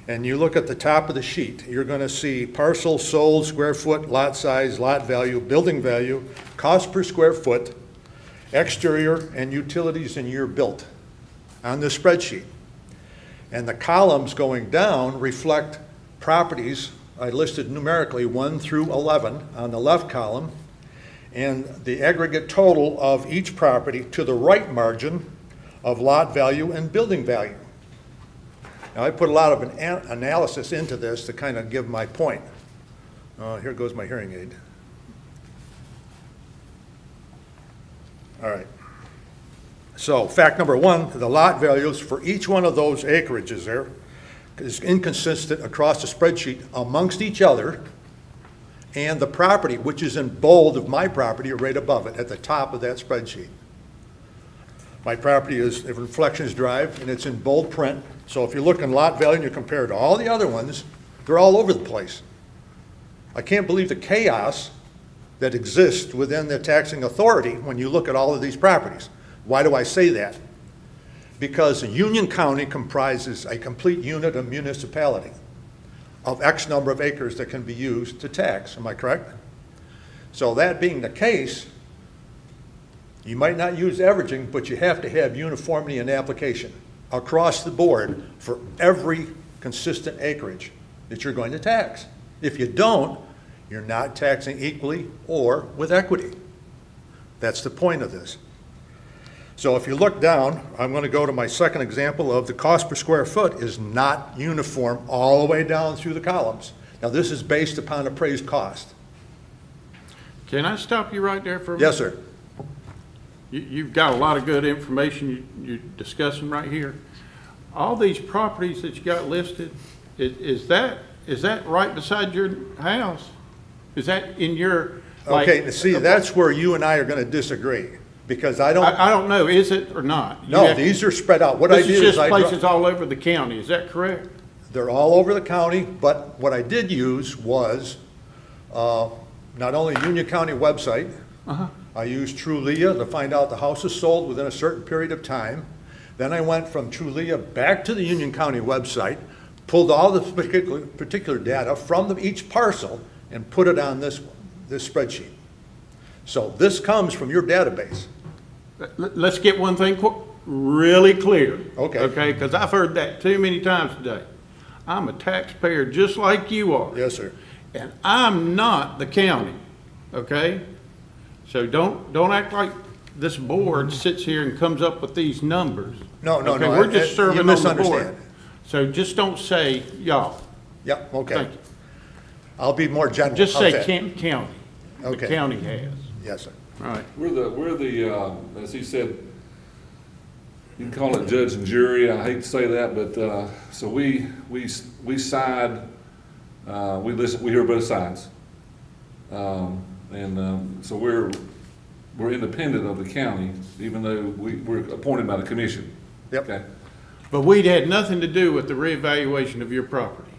and you look at the top of the sheet, you're going to see parcel sold, square foot, lot size, lot value, building value, cost per square foot, exterior, and utilities in year built on this spreadsheet. And the columns going down reflect properties I listed numerically 1 through 11 on the left column, and the aggregate total of each property to the right margin of lot value and building value. Now, I put a lot of analysis into this to kind of give my point. Here goes my hearing aid. All right. So fact number one, the lot values for each one of those acreages there is inconsistent across the spreadsheet amongst each other, and the property, which is in bold of my property, right above it, at the top of that spreadsheet. My property is Reflections Drive, and it's in bold print. So if you look in lot value and you compare it to all the other ones, they're all over the place. I can't believe the chaos that exists within the taxing authority when you look at all of these properties. Why do I say that? Because Union County comprises a complete unit of municipality of X number of acres that can be used to tax. Am I correct? So that being the case, you might not use averaging, but you have to have uniformity in application across the board for every consistent acreage that you're going to tax. If you don't, you're not taxing equally or with equity. That's the point of this. So if you look down, I'm going to go to my second example of the cost per square foot is not uniform all the way down through the columns. Now, this is based upon appraised cost. Can I stop you right there for a minute? Yes, sir. You've got a lot of good information you're discussing right here. All these properties that you got listed, is that right beside your house? Is that in your, like? Okay, see, that's where you and I are going to disagree, because I don't know, is it or not? No, these are spread out. What I This did is is just places all over the county, is that correct? They're all over the county, but what I did use was not only Union County website, I used Trulia to find out the house is sold within a certain period of time. Then I went from Trulia back to the Union County website, pulled all the particular data from each parcel and put it on this spreadsheet. So this comes from your database. Let's get one thing really clear. Okay. Okay, because I've heard that too many times today. I'm a taxpayer just like you are. Yes, sir. And I'm not the county, okay? So don't act like this board sits here and comes up with these numbers. No, Okay, we're just serving you on the misunderstand. board. So just don't say y'all. Yep, okay. Thank you. I'll be more general. Just How's say that? county. The Okay. county has. Yes, sir. All right. We're the, as he said, you can call it judge and jury, I hate to say that, but, so we side, we hear both sides. So we're independent of the county, even though we're appointed by the commission. Yep. Okay? But we'd had nothing to do with the reevaluation of your property.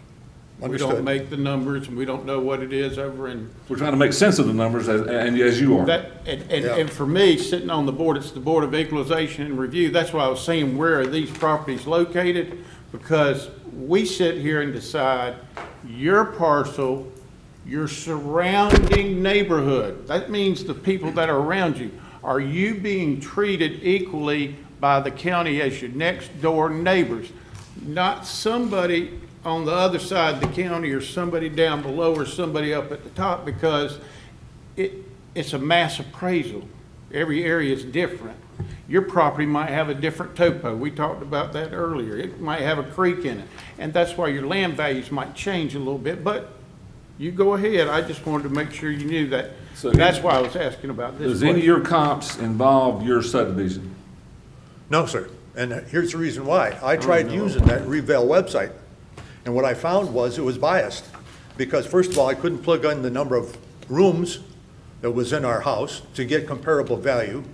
We Understood. don't make the numbers, and we don't know what it is over in We're trying to make sense of the numbers, as you are. that. And for me, sitting on the board, it's the Board of Equalization and Review. That's why I was saying, where are these properties located? Because we sit here and decide your parcel, your surrounding neighborhood. That means the people that are around you. Are you being treated equally by the county as your next door neighbors? Not somebody on the other side of the county or somebody down below or somebody up at the top, because it's a mass appraisal. Every area is different. Your property might have a different topo. We talked about that earlier. It might have a creek in it. And that's why your land values might change a little bit, but you go ahead. I just wanted to make sure you knew that. So That's why I was asking about this. Does any of your comps involve your subdivision? No, sir. And here's the reason why. I tried using that Revail website, and what I found was it was biased. Because first of all, I couldn't plug in the number of rooms that was in our house to get comparable value.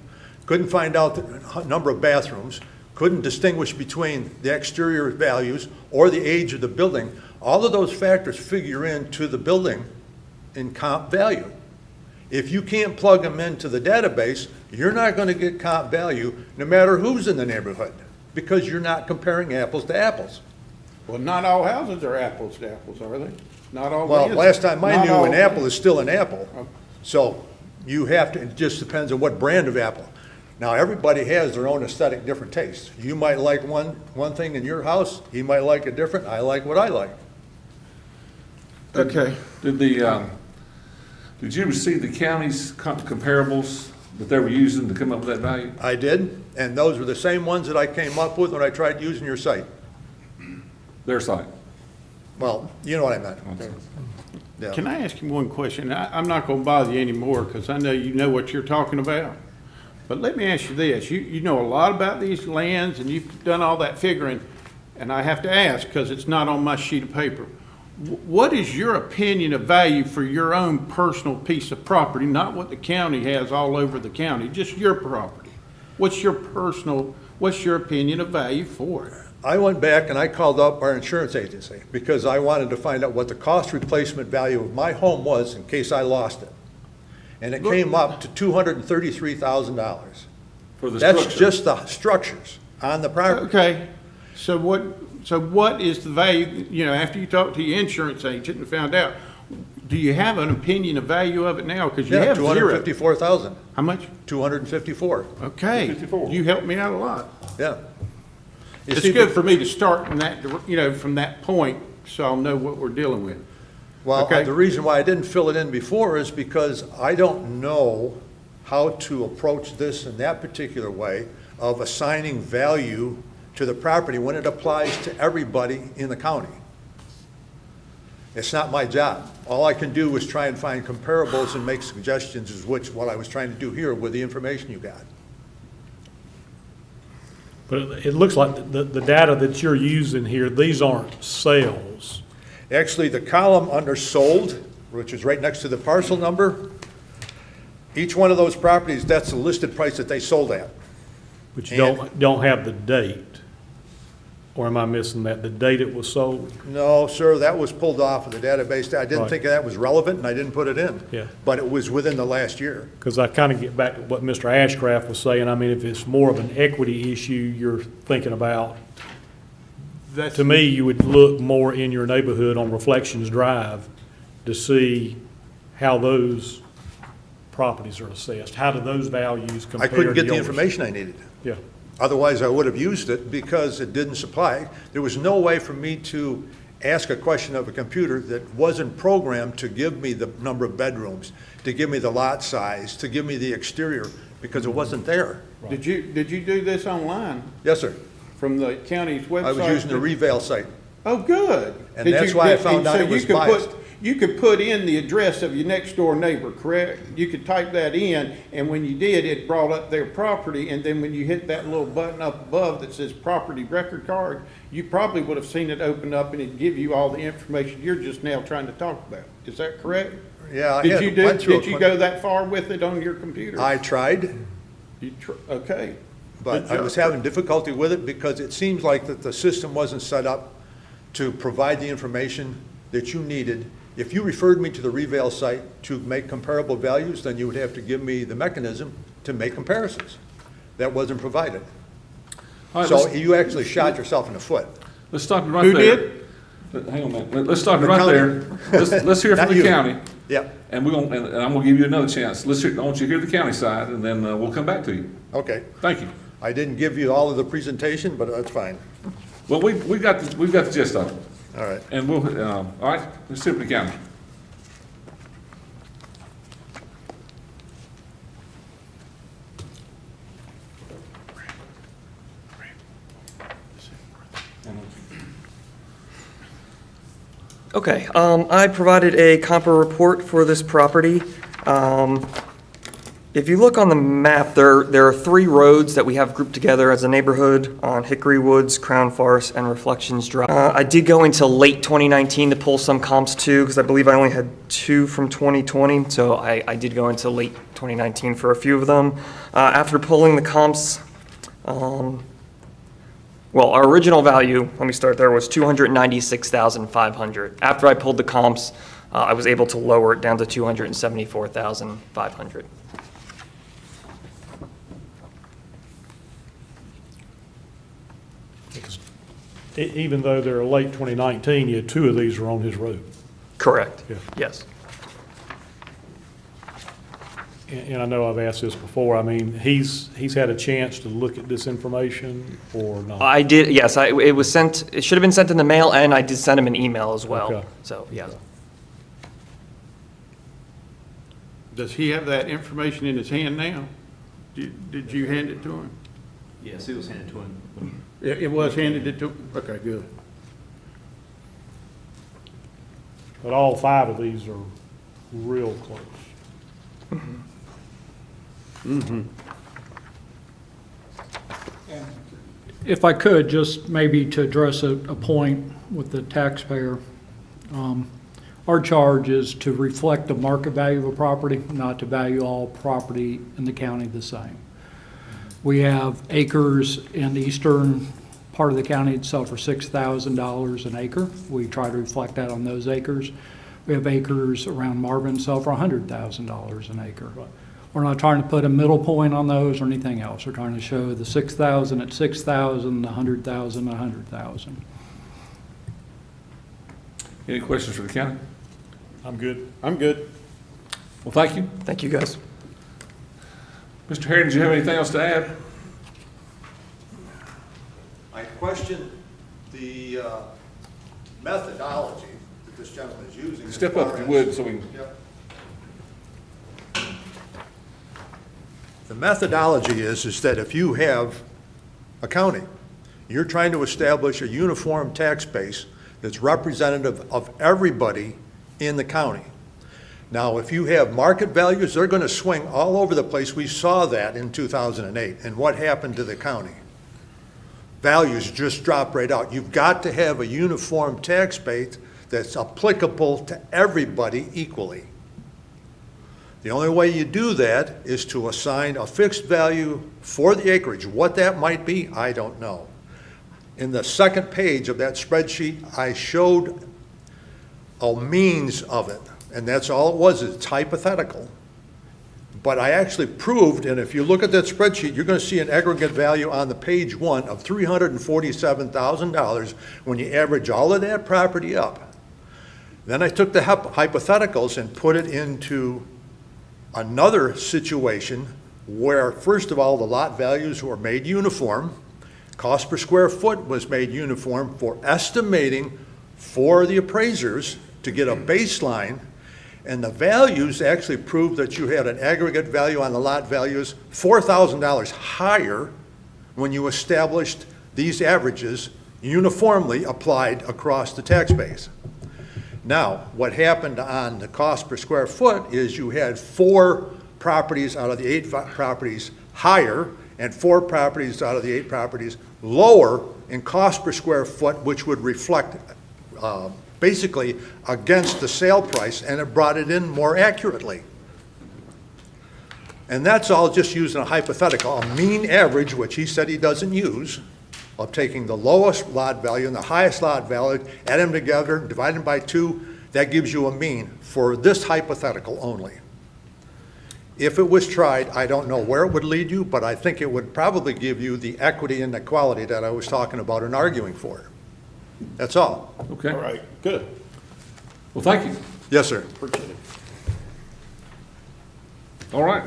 Couldn't find out the number of bathrooms. Couldn't distinguish between the exterior values or the age of the building. All of those factors figure into the building in comp value. If you can't plug them into the database, you're not going to get comp value no matter who's in the neighborhood, because you're not comparing apples to apples. Well, not all houses are apples to apples, are they? Not all. Well, lands- last time I not knew, all- an apple is still an apple. Oh. So you have to, it just depends on what brand of apple. Now, everybody has their own aesthetic, different tastes. You might like one thing in your house, he might like it different, I like what I like. Okay. Did you receive the county's comparables that they were using to come up with that value? I did, and those were the same ones that I came up with when I tried using your site. Their site? Well, you know what I meant. Yeah. Can I ask you one question? I'm not going to bother you anymore because I know you know what you're talking about. But let me ask you this. You know a lot about these lands and you've done all that figuring, and I have to ask because it's not on my sheet of paper. What is your opinion of value for your own personal piece of property, not what the county has all over the county, just your property? What's your opinion of value for it? I went back and I called up our insurance agency because I wanted to find out what the cost replacement value of my home was in case I lost it. And it came up to $233,000. For the That's structure? just the structures on the property. Okay, so what is the value, you know, after you talked to your insurance agent and found out, do you have an opinion of value of it now? Because you Yeah, have zero. 254,000, How much? 254, Okay, 54. you helped me out a lot. yeah. You It's see, good for me to start in that, you know, from that point, so I'll know what we're dealing with. Well, Okay. the reason why I didn't fill it in before is because I don't know how to approach this in that particular way of assigning value to the property when it applies to everybody in the county. It's not my job. All I can do is try and find comparables and make suggestions, is what I was trying to do here with the information you got. But it looks like the data that you're using here, these aren't sales. Actually, the column under sold, which is right next to the parcel number, each one of those properties, that's the listed price that they sold at. But you don't have the date. Or am I missing that? The date it was sold? No, sir, that was pulled off of the database. I didn't Right. think that was relevant, and I didn't put it in. Yeah. But it was within the last year. Because I kind of get back to what Mr. Ashcraft was saying. I mean, if it's more of an equity issue you're thinking about, That's to me, you would look more in your neighborhood on Reflections Drive to see how those properties are assessed. How do those values compare I to couldn't get the yours? information I needed. Yeah. Otherwise, I would have used it because it didn't supply. There was no way for me to ask a question of a computer that wasn't programmed to give me the number of bedrooms, to give me the lot size, to give me the exterior, because it wasn't there. Did you do this online Yes, sir. from the county's website? I was using the Revail site. Oh, good. And Did that's you- why I did- found and out so it was you could biased. You could put in the address of your next door neighbor, correct? You could type that in, and when you did, it brought up their property, and then when you hit that little button up above that says property record card, you probably would have seen it open up and it'd give you all the information you're just now trying to talk about. Is that correct? Yeah, I Did you went through did you a- go that far with it on your computer? I tried, Okay. but Good I was job. having difficulty with it because it seems like that the system wasn't set up to provide the information that you needed. If you referred me to the Revail site to make comparable values, then you would have to give me the mechanism to make comparisons. That wasn't provided. All right, So let's- you actually shot yourself in the foot. Let's stop you right Who there. did? Hang on a minute. Let's stop you The right county. there. Let's hear Not from the you. county. Yeah, And and I'm gonna give you another chance. I want you to hear the county side, and then we'll come back to you. okay. Thank you. I didn't give you all of the presentation, but that's fine. Well, we've got the gist of it. All right. And we'll, all right, let's hear from the county. Okay, I provided a compa report for this property. If you look on the map, there are 3 roads that we have grouped together as a neighborhood on Hickory Woods, Crown Forest, and Reflections Drive. I did go into late 2019 to pull some comps too, because I believe I only had 2 from 2020, so I did go into late 2019 for a few of them. After pulling the comps, well, our original value, let me start there, was $296,500. After I pulled the comps, I was able to lower it down to 274,500. Even though they're late 2019, you had 2 of these are on his road. Correct. Yeah. Yes. And I know I've asked this before, I mean, he's had a chance to look at this information or not? I did, yes, it was sent, it should have been sent in the mail, and I did send him an email as well. Okay. So, yeah. Does he have that information in his hand now? Did you hand it to him? Yes, it was handed to him. It was handed it to him? Okay, good. But all 5 of these are real close. If I could, just maybe to address a point with the taxpayer, our charge is to reflect the market value of a property, not to value all property in the county the same. We have acres in the eastern part of the county that sell for $6,000 an acre. We try to reflect that on those acres. We have acres around Marvin sell for $100,000 an acre. We're not trying to put a middle point on those or anything else. We're trying to show the 6,000 at 6,000, the 100,000 at 100,000. Any questions for the county? I'm good. I'm good. Well, thank you. Thank you, guys. Mr. Harry, did you have anything else to add? I question the methodology that this gentleman is using. as Step up far if you as- would, so we can. Yep. The methodology is that if you have a county, you're trying to establish a uniform tax base that's representative of everybody in the county. Now, if you have market values, they're going to swing all over the place. We saw that in 2008. And what happened to the county? Values just drop right out. You've got to have a uniform tax base that's applicable to everybody equally. The only way you do that is to assign a fixed value for the acreage. What that might be, I don't know. In the second page of that spreadsheet, I showed a means of it, and that's all it was. It's hypothetical. But I actually proved, and if you look at that spreadsheet, you're going to see an aggregate value on the page 1 of $347,000 when you average all of that property up. Then I took the hypotheticals and put it into another situation where, first of all, the lot values were made uniform. Cost per square foot was made uniform for estimating for the appraisers to get a baseline. And the values actually proved that you had an aggregate value on the lot values $4,000 higher when you established these averages uniformly applied across the tax base. Now, what happened on the cost per square foot is you had 4 properties out of the 8 properties higher and 4 properties out of the 8 properties lower in cost per square foot, which would reflect basically against the sale price, and it brought it in more accurately. And that's all just using a hypothetical, a mean average, which he said he doesn't use, of taking the lowest lot value and the highest lot value, add them together, divide them by 2, that gives you a mean for this hypothetical only. If it was tried, I don't know where it would lead you, but I think it would probably give you the equity and equality that I was talking about and arguing for. That's all. Okay. All right, good. Well, thank you. Yes, sir. Appreciate it. All right.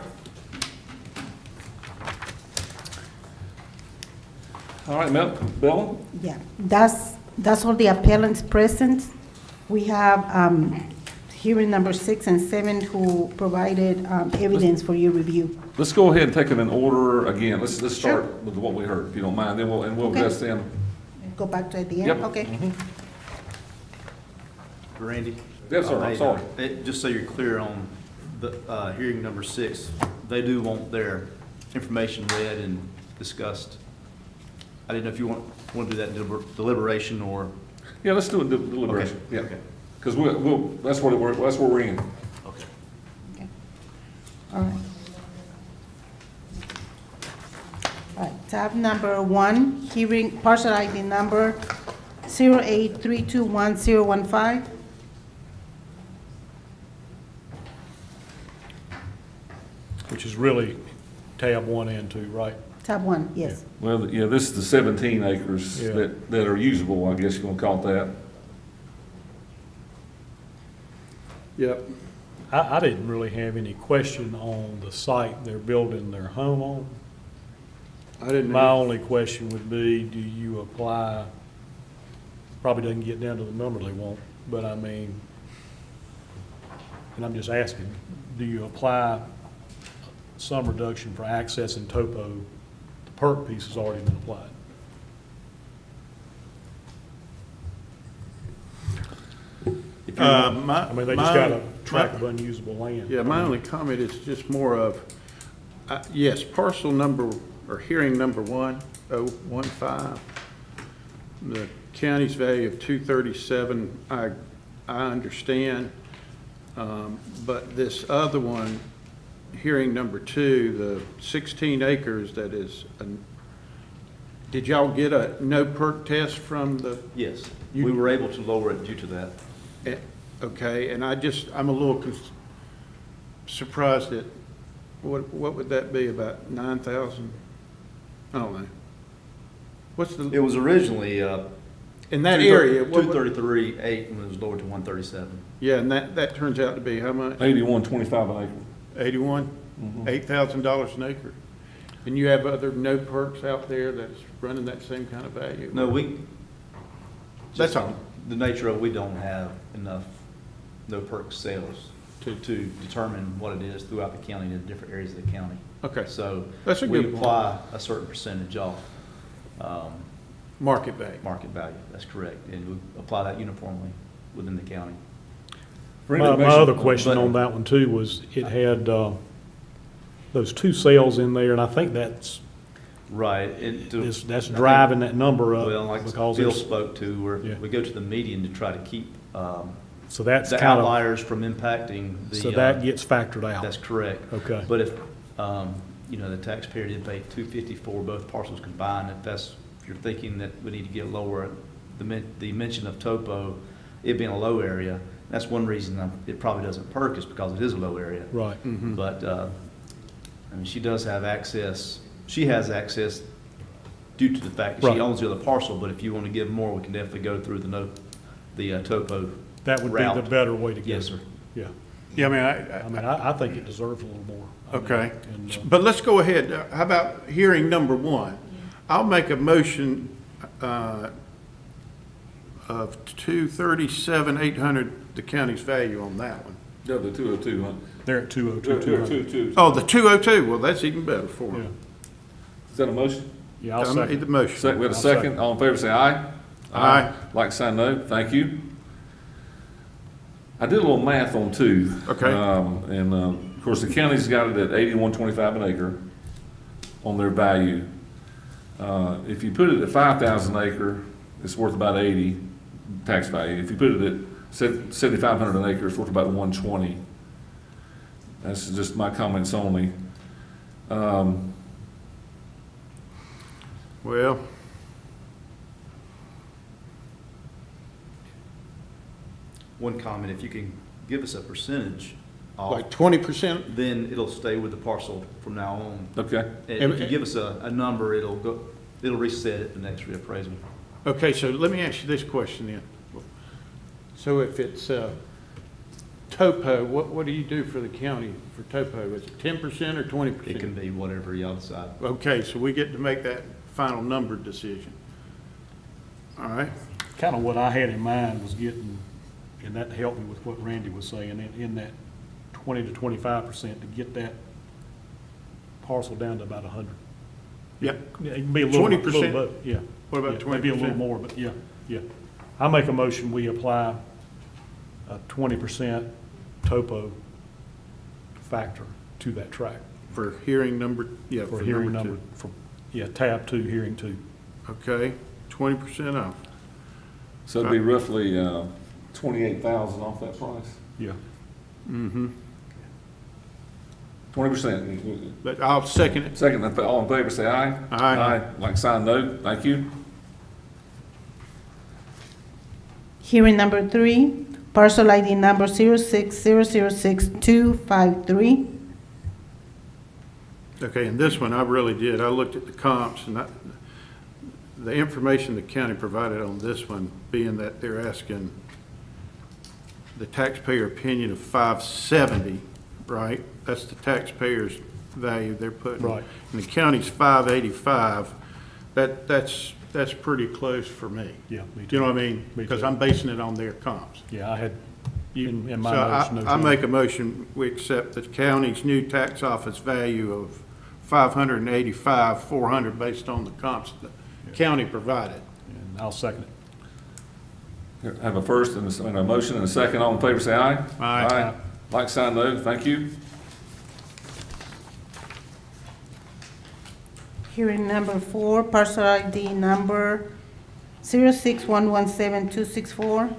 All right, Bella? Yeah, that's all the appellants present. We have hearing number 6 and 7 who provided evidence for your review. Let's go ahead and take them in order again. Let's start with what we heard, if you don't mind, then we'll Okay. address them. Go back to at the end, Yep. okay? Randy? Yes, sir, I'm Hey, sorry. Just so you're clear on the hearing number 6, they do want their information read and discussed. I didn't know if you want to do that in deliberation or, Yeah, let's do a deliberation. Okay, Yeah. okay. Because that's where we're in. okay. Okay. All right. All right, tab number 1, hearing parcel ID number 083211015. which is really tab 1 and 2, right? Tab 1, yes. Well, yeah, this is the 17 acres Yeah. that are usable, I guess you're gonna call it that. Yep. I didn't really have any question on the site they're building their home on. I didn't. My only question would be, do you apply, probably doesn't get down to the number they want, but I mean, and I'm just asking, do you apply some reduction for access and topo? The perk piece has already been applied. I mean, they just got a tract of unusable land. Yeah, my only comment is just more of, yes, parcel number, or hearing number 1015, the county's value of 237, I understand. But this other one, hearing number 2, the 16 acres that is, did y'all get a no perk test from the? Yes, we were able to lower it due to that. Okay, and I'm a little surprised at, what would that be, about 9,000? I don't know. What's It the, was originally, in that area? what would- 233.8 when it was lowered to 137. Yeah, and that turns out to be how much? 81.25 an acre. 81? $8,000 an acre? And you have other no perks out there that's running that same kind of value? No, That's all. the nature of, we don't have enough no perk sales to determine what it is throughout the county and in different areas of the county. Okay. So That's a we good point. apply a certain percentage off Market value. market value. That's correct. And we apply that uniformly within the county. For My information- other question but- on that one too was, it had those 2 sales in there, and I think that's Right. that's driving that number up. Well, like because Bill it's- spoke to, where Yeah. we go to the median to try to keep So that's the kind of, outliers from impacting the. so that gets factored out. That's correct. Okay. But if, the taxpayer did pay $250 for both parcels combined, if you're thinking that we need to get lower, the mention of topo, it being a low area, that's one reason it probably doesn't perk, is because it is a low area. Right. But, she does have access, she has access due to the fact that Right. she owns the other parcel, but if you want to give more, we can definitely go through the topo. That would be route. the better way to go. Yes, sir. Yeah. Yeah, I mean, I think it deserves a little more. I mean, Okay, and, but let's go ahead. How about hearing number 1? I'll make a motion of 237,800, the county's value on that one. Yeah, the 202, huh? They're at 202, They're 200. 202. Oh, the 202, well, that's even better for Yeah. me. Is that a motion? Yeah, I'll I made the second. motion. Second, we have a I'll second. second. All in favor, say aye. Aye. Like sign no. Thank you. I did a little math on 2. Okay. Of course, the county's got it at 81.25 an acre on their value. If you put it at 5,000 acre, it's worth about 80 tax value. If you put it at 7,500 an acre, it's worth about 120. That's just my comments only. Well, One comment, if you can give us a percentage off, like 20%? then it'll stay with the parcel from now on. Okay. And if you give us a number, it'll reset at the next reappraisal. Okay, so let me ask you this question then. So if it's topo, what do you do for the county for topo? Is it 10% or 20%? It can be whatever y'all decide. Okay, so we get to make that final number decision. All right? Kind of what I had in mind was getting, and that helped me with what Randy was saying, in that 20 to 25% to get that parcel down to about 100. Yeah. Yeah, it can be a little. 20%? little above, yeah. What about Yeah, maybe a little 20%? more, but yeah, yeah. I make a motion, we apply a 20% topo factor to that tract For hearing number, yeah, for for hearing number number, 2. for, yeah, tab 2, hearing 2. Okay, 20% off. So it'd be roughly 28,000 off that price. Yeah. Mm-hmm. 20%. But I'll second it. Second, all in favor, say aye. Aye. Like sign no. Thank you. Hearing number 3, parcel ID number 06006-253. Okay, and this one, I really did. I looked at the comps, and the information the county provided on this one, being that they're asking the taxpayer opinion of 570, right? That's the taxpayer's value they're putting. Right. And the county's 585. That's pretty close for me. Yeah, me Do you know what I too. mean? Me Because too. I'm basing it on their comps. Yeah, I had, You- in my So notes, no I change. make a motion, we accept the county's new tax office value of 585, 400 based on the comps the county provided. And I'll second it. Here, have a first and a motion and a second. All in favor, say aye. Aye. Like sign, no. Thank you. Hearing number 4, parcel ID number 06117-264.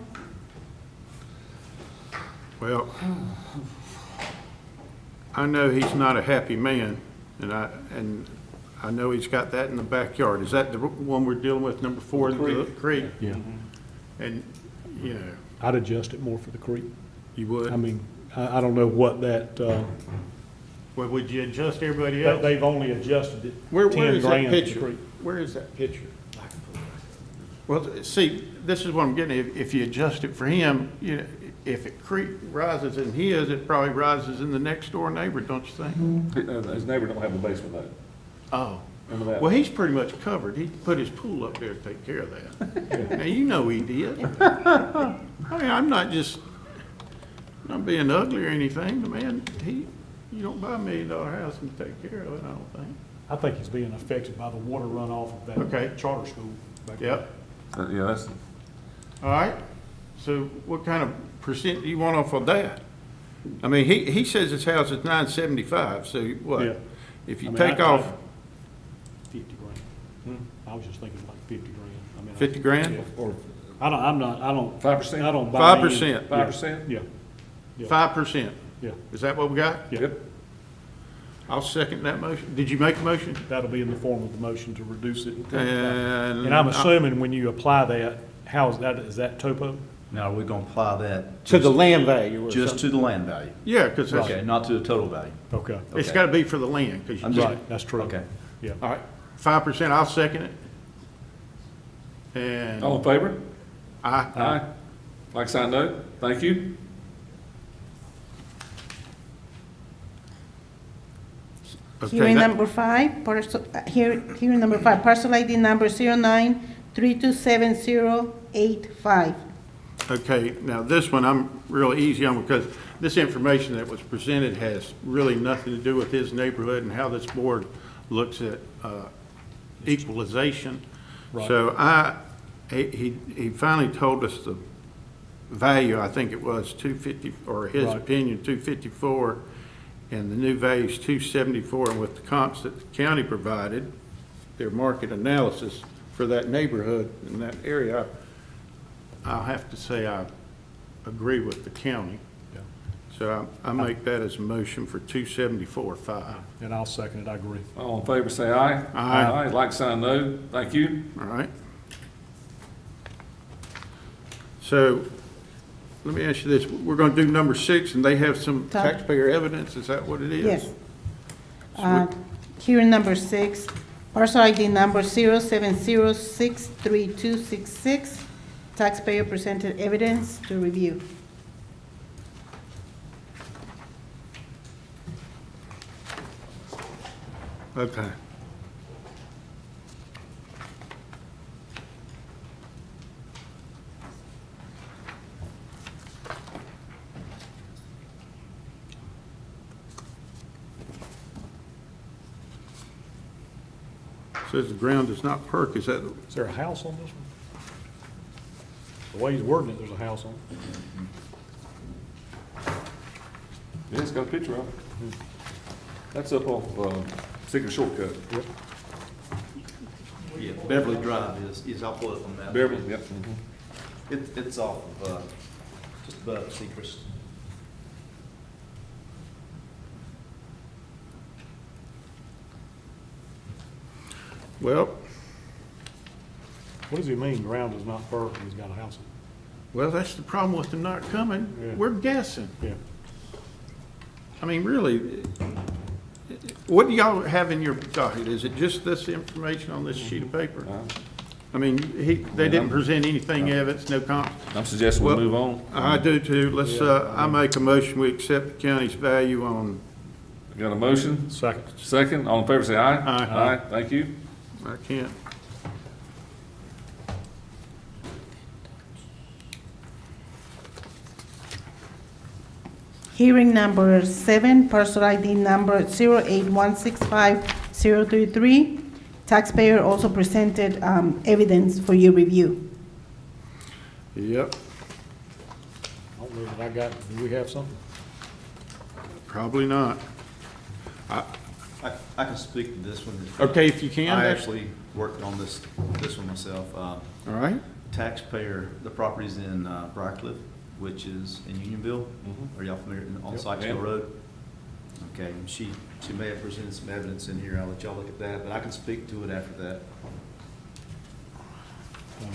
Well, I know he's not a happy man, and I know he's got that in the backyard. Is that the one we're dealing with, number 4, the creek? Yeah. And, you know, I'd adjust it more for the creek. you would? I mean, I don't know what that, Well, would you adjust everybody else? they've only adjusted it Where 10 is that grand for the picture? creek. Where is that picture? Well, see, this is what I'm getting at. If you adjust it for him, you know, if it creek rises in his, it probably rises in the next door neighbor, don't you think? His neighbor don't have the basement though. Oh. Remember that? Well, he's pretty much covered. He put his pool up there to take care of that. Now, you know he did. I mean, I'm not being ugly or anything. The man, you don't buy $1 million house and take care of it, I don't think. I think it's being affected by the water runoff of Okay. that charter school back there. Yep. Yeah, that's, All right. So what kind of percent do you want off of that? I mean, he says his house is 975, so Yeah. what? If you I mean, take off 50 grand. I was just thinking like 50 grand. I mean, 50 grand? Yeah. or I don't. 5%? I don't buy in. 5%. 5%? Yeah, yeah. 5%, Yeah, is that what we got? yeah. Yep. I'll second that motion. Did you make a motion? That'll be in the form of the motion to reduce it. And I'm assuming when you apply that, how is that topo? Now, we're gonna apply that. To the land value or Just something? to the land value. Yeah, because Okay, not to the total value. Okay, it's Okay. got to be for the land, because I'm you, just- right, that's true. Okay. Yeah. all right, 5%, I'll second it. And All in favor? I, Aye. Like sign, no. Thank you. okay, Hearing that- number 5, hearing number 5, parcel ID number 09327085. Okay, now this one I'm real easy on because this information that was presented has really nothing to do with his neighborhood and how this board looks at equalization. Right. So he finally told us the value, I think it was 250, or his Right. opinion, 254, and the new value is 274, and with the comps that the county provided, their market analysis for that neighborhood in that area, I'll have to say I agree with the county. Yeah. So I make that as a motion for 274.5. And I'll second it, I agree. All in favor, say aye. Aye. Like sign, no. Thank you. All right? So let me ask you this. We're going to do number 6, and they have some Tom? taxpayer evidence. Is that what it is? Yes. Hearing number 6, parcel ID number 070633266, taxpayer presented evidence to review. Okay. Says the ground does not perk. Is that, Is there a house on this one? The way he's wording it, there's a house on it. Yeah, it's got a picture of it. That's up off, Secret Shortcut. Yep. Yeah, Beverly Drive is, I'll pull it from that. Beverly, yep. It's off of, just above Secrest. well, What does he mean, ground does not perk, and he's got a house on well, that's the problem with them not coming. Yeah. We're guessing. it? Yeah. I mean, really, What do y'all have in your docket? Is it just this information on this sheet of paper? I mean, they didn't present anything evidence, no I'm suggesting we Well, move on. I do too. Let's, I make a motion, we accept the county's value on, Got a motion? Second. Second, all in favor, say aye. Aye. Aye, thank you. I can't. Hearing number 7, parcel ID number 08165-033. Taxpayer also presented evidence for your review. Yep, I don't know that I got, do we have something? probably not. I can speak to this one. Okay, if you can. I that's- actually worked on this one myself. All right, Taxpayer, the property's in Briarcliff, which is in Unionville. Are y'all familiar, on Sykesville Yeah. Road? Okay, she may have presented some evidence in here, I'll let y'all look at that, but I can speak to it after that.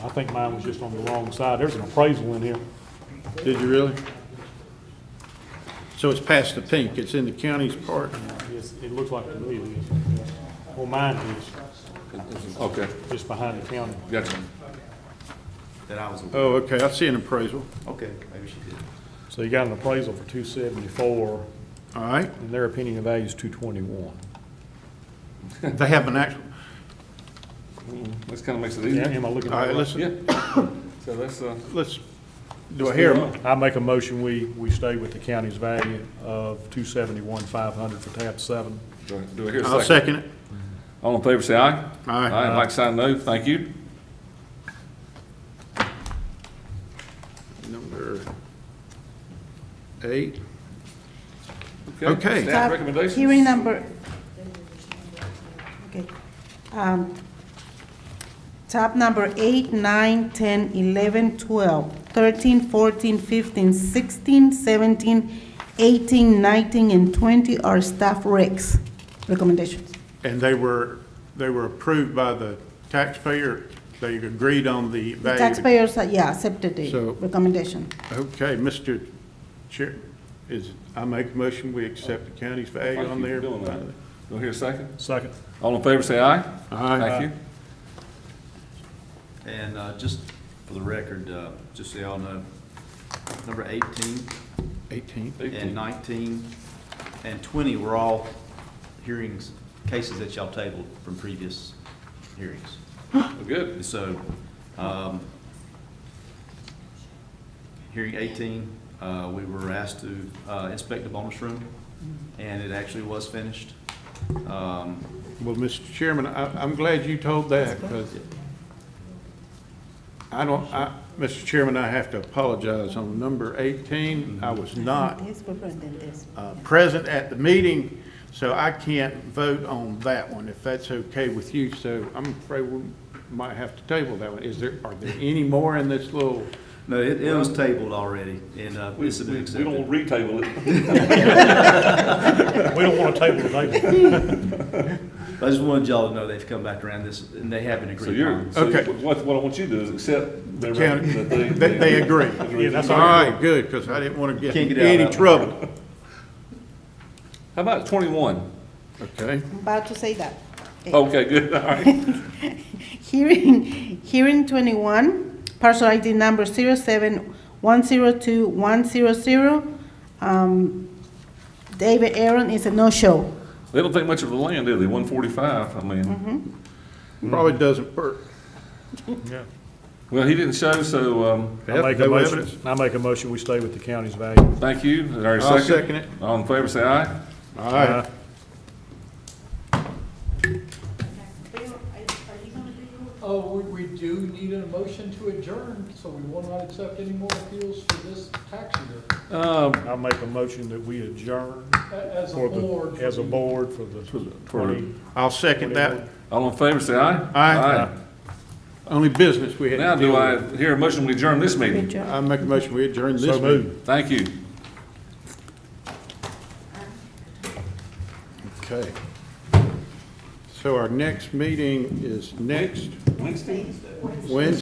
I think mine was just on the wrong side. There's an appraisal in here. did you really? So it's past the pink, it's in the county's part? It looks like to me it is. Well, mine is Okay, just behind the county. gotcha. That I was aware. Oh, okay, I see an appraisal. Okay, maybe she did. So you got an appraisal for 274, All right, and their opinion of value is 221. they have an actual, This kind of makes it Yeah, easy. am I looking all at right, it right? listen, Yeah. So that's, let's, do I hear, a- I make a motion, we stay with the county's value of 271,500 for tab 7. do I hear a I'll second? second it. All in favor, say aye. Aye. Aye, like sign no, thank you. Number 8. Okay. Staff recommendations? Hearing number, okay. Tab number 8, 9, 10, 11, 12, 13, 14, 15, 16, 17, 18, 19, and 20 are staff recs recommendations. And they were approved by the taxpayer, they agreed on the The value. taxpayers, accepted the So- recommendation. Okay, Mr. Chair, I make a motion, we accept the county's value Thank on you for there. doing that. Do I hear a second? Second. All in favor, say aye. Aye. Thank you. And just for the record, just so y'all know, number 18 18. and 19 and 20 were all hearings, cases that y'all tabled from previous hearings. Good. So, hearing 18, we were asked to inspect the bonus room, and it actually was finished. Well, Mr. Chairman, I'm glad you told that, because Mr. Chairman, I have to apologize. On number 18, I was not present at the meeting, so I can't vote on that one, if that's okay with you. So I'm afraid we might have to table that one. Are there any more in this little? No, it was tabled already, and this has been We accepted. don't retable it. We don't want to table the table. I just wanted y'all to know they've come back around this, and they have been So agreed you're, upon. so Okay. what I want you to do is accept their County, that they agree. Yeah, that's All all. right, good, because I didn't want to get Can't in get out of any that one. trouble. How about 21? Okay, I'm about to say that. Okay, good, all right. Hearing 21, parcel ID number 07102-100. David Aaron is a no-show. They don't think much of the land, do they? 145, I mean. probably doesn't work. Yeah. Well, he didn't show, so, I make a No motion, evidence. we stay with the county's value. thank you. Is there a I'll second? second it. All in favor, say aye. All right. We do need a motion to adjourn, so we will not accept any more appeals for this tax year. I'll make a motion that we adjourn As a for board. the, as a board for the 20. I'll second that. All in favor, say aye. Aye. Only business we had Now, to do deal I with. hear a motion to adjourn this meeting? Good job. I make a motion, we adjourn this So meeting. moved. Thank you. Okay. So our next meeting is next Wednesday? Wednesday.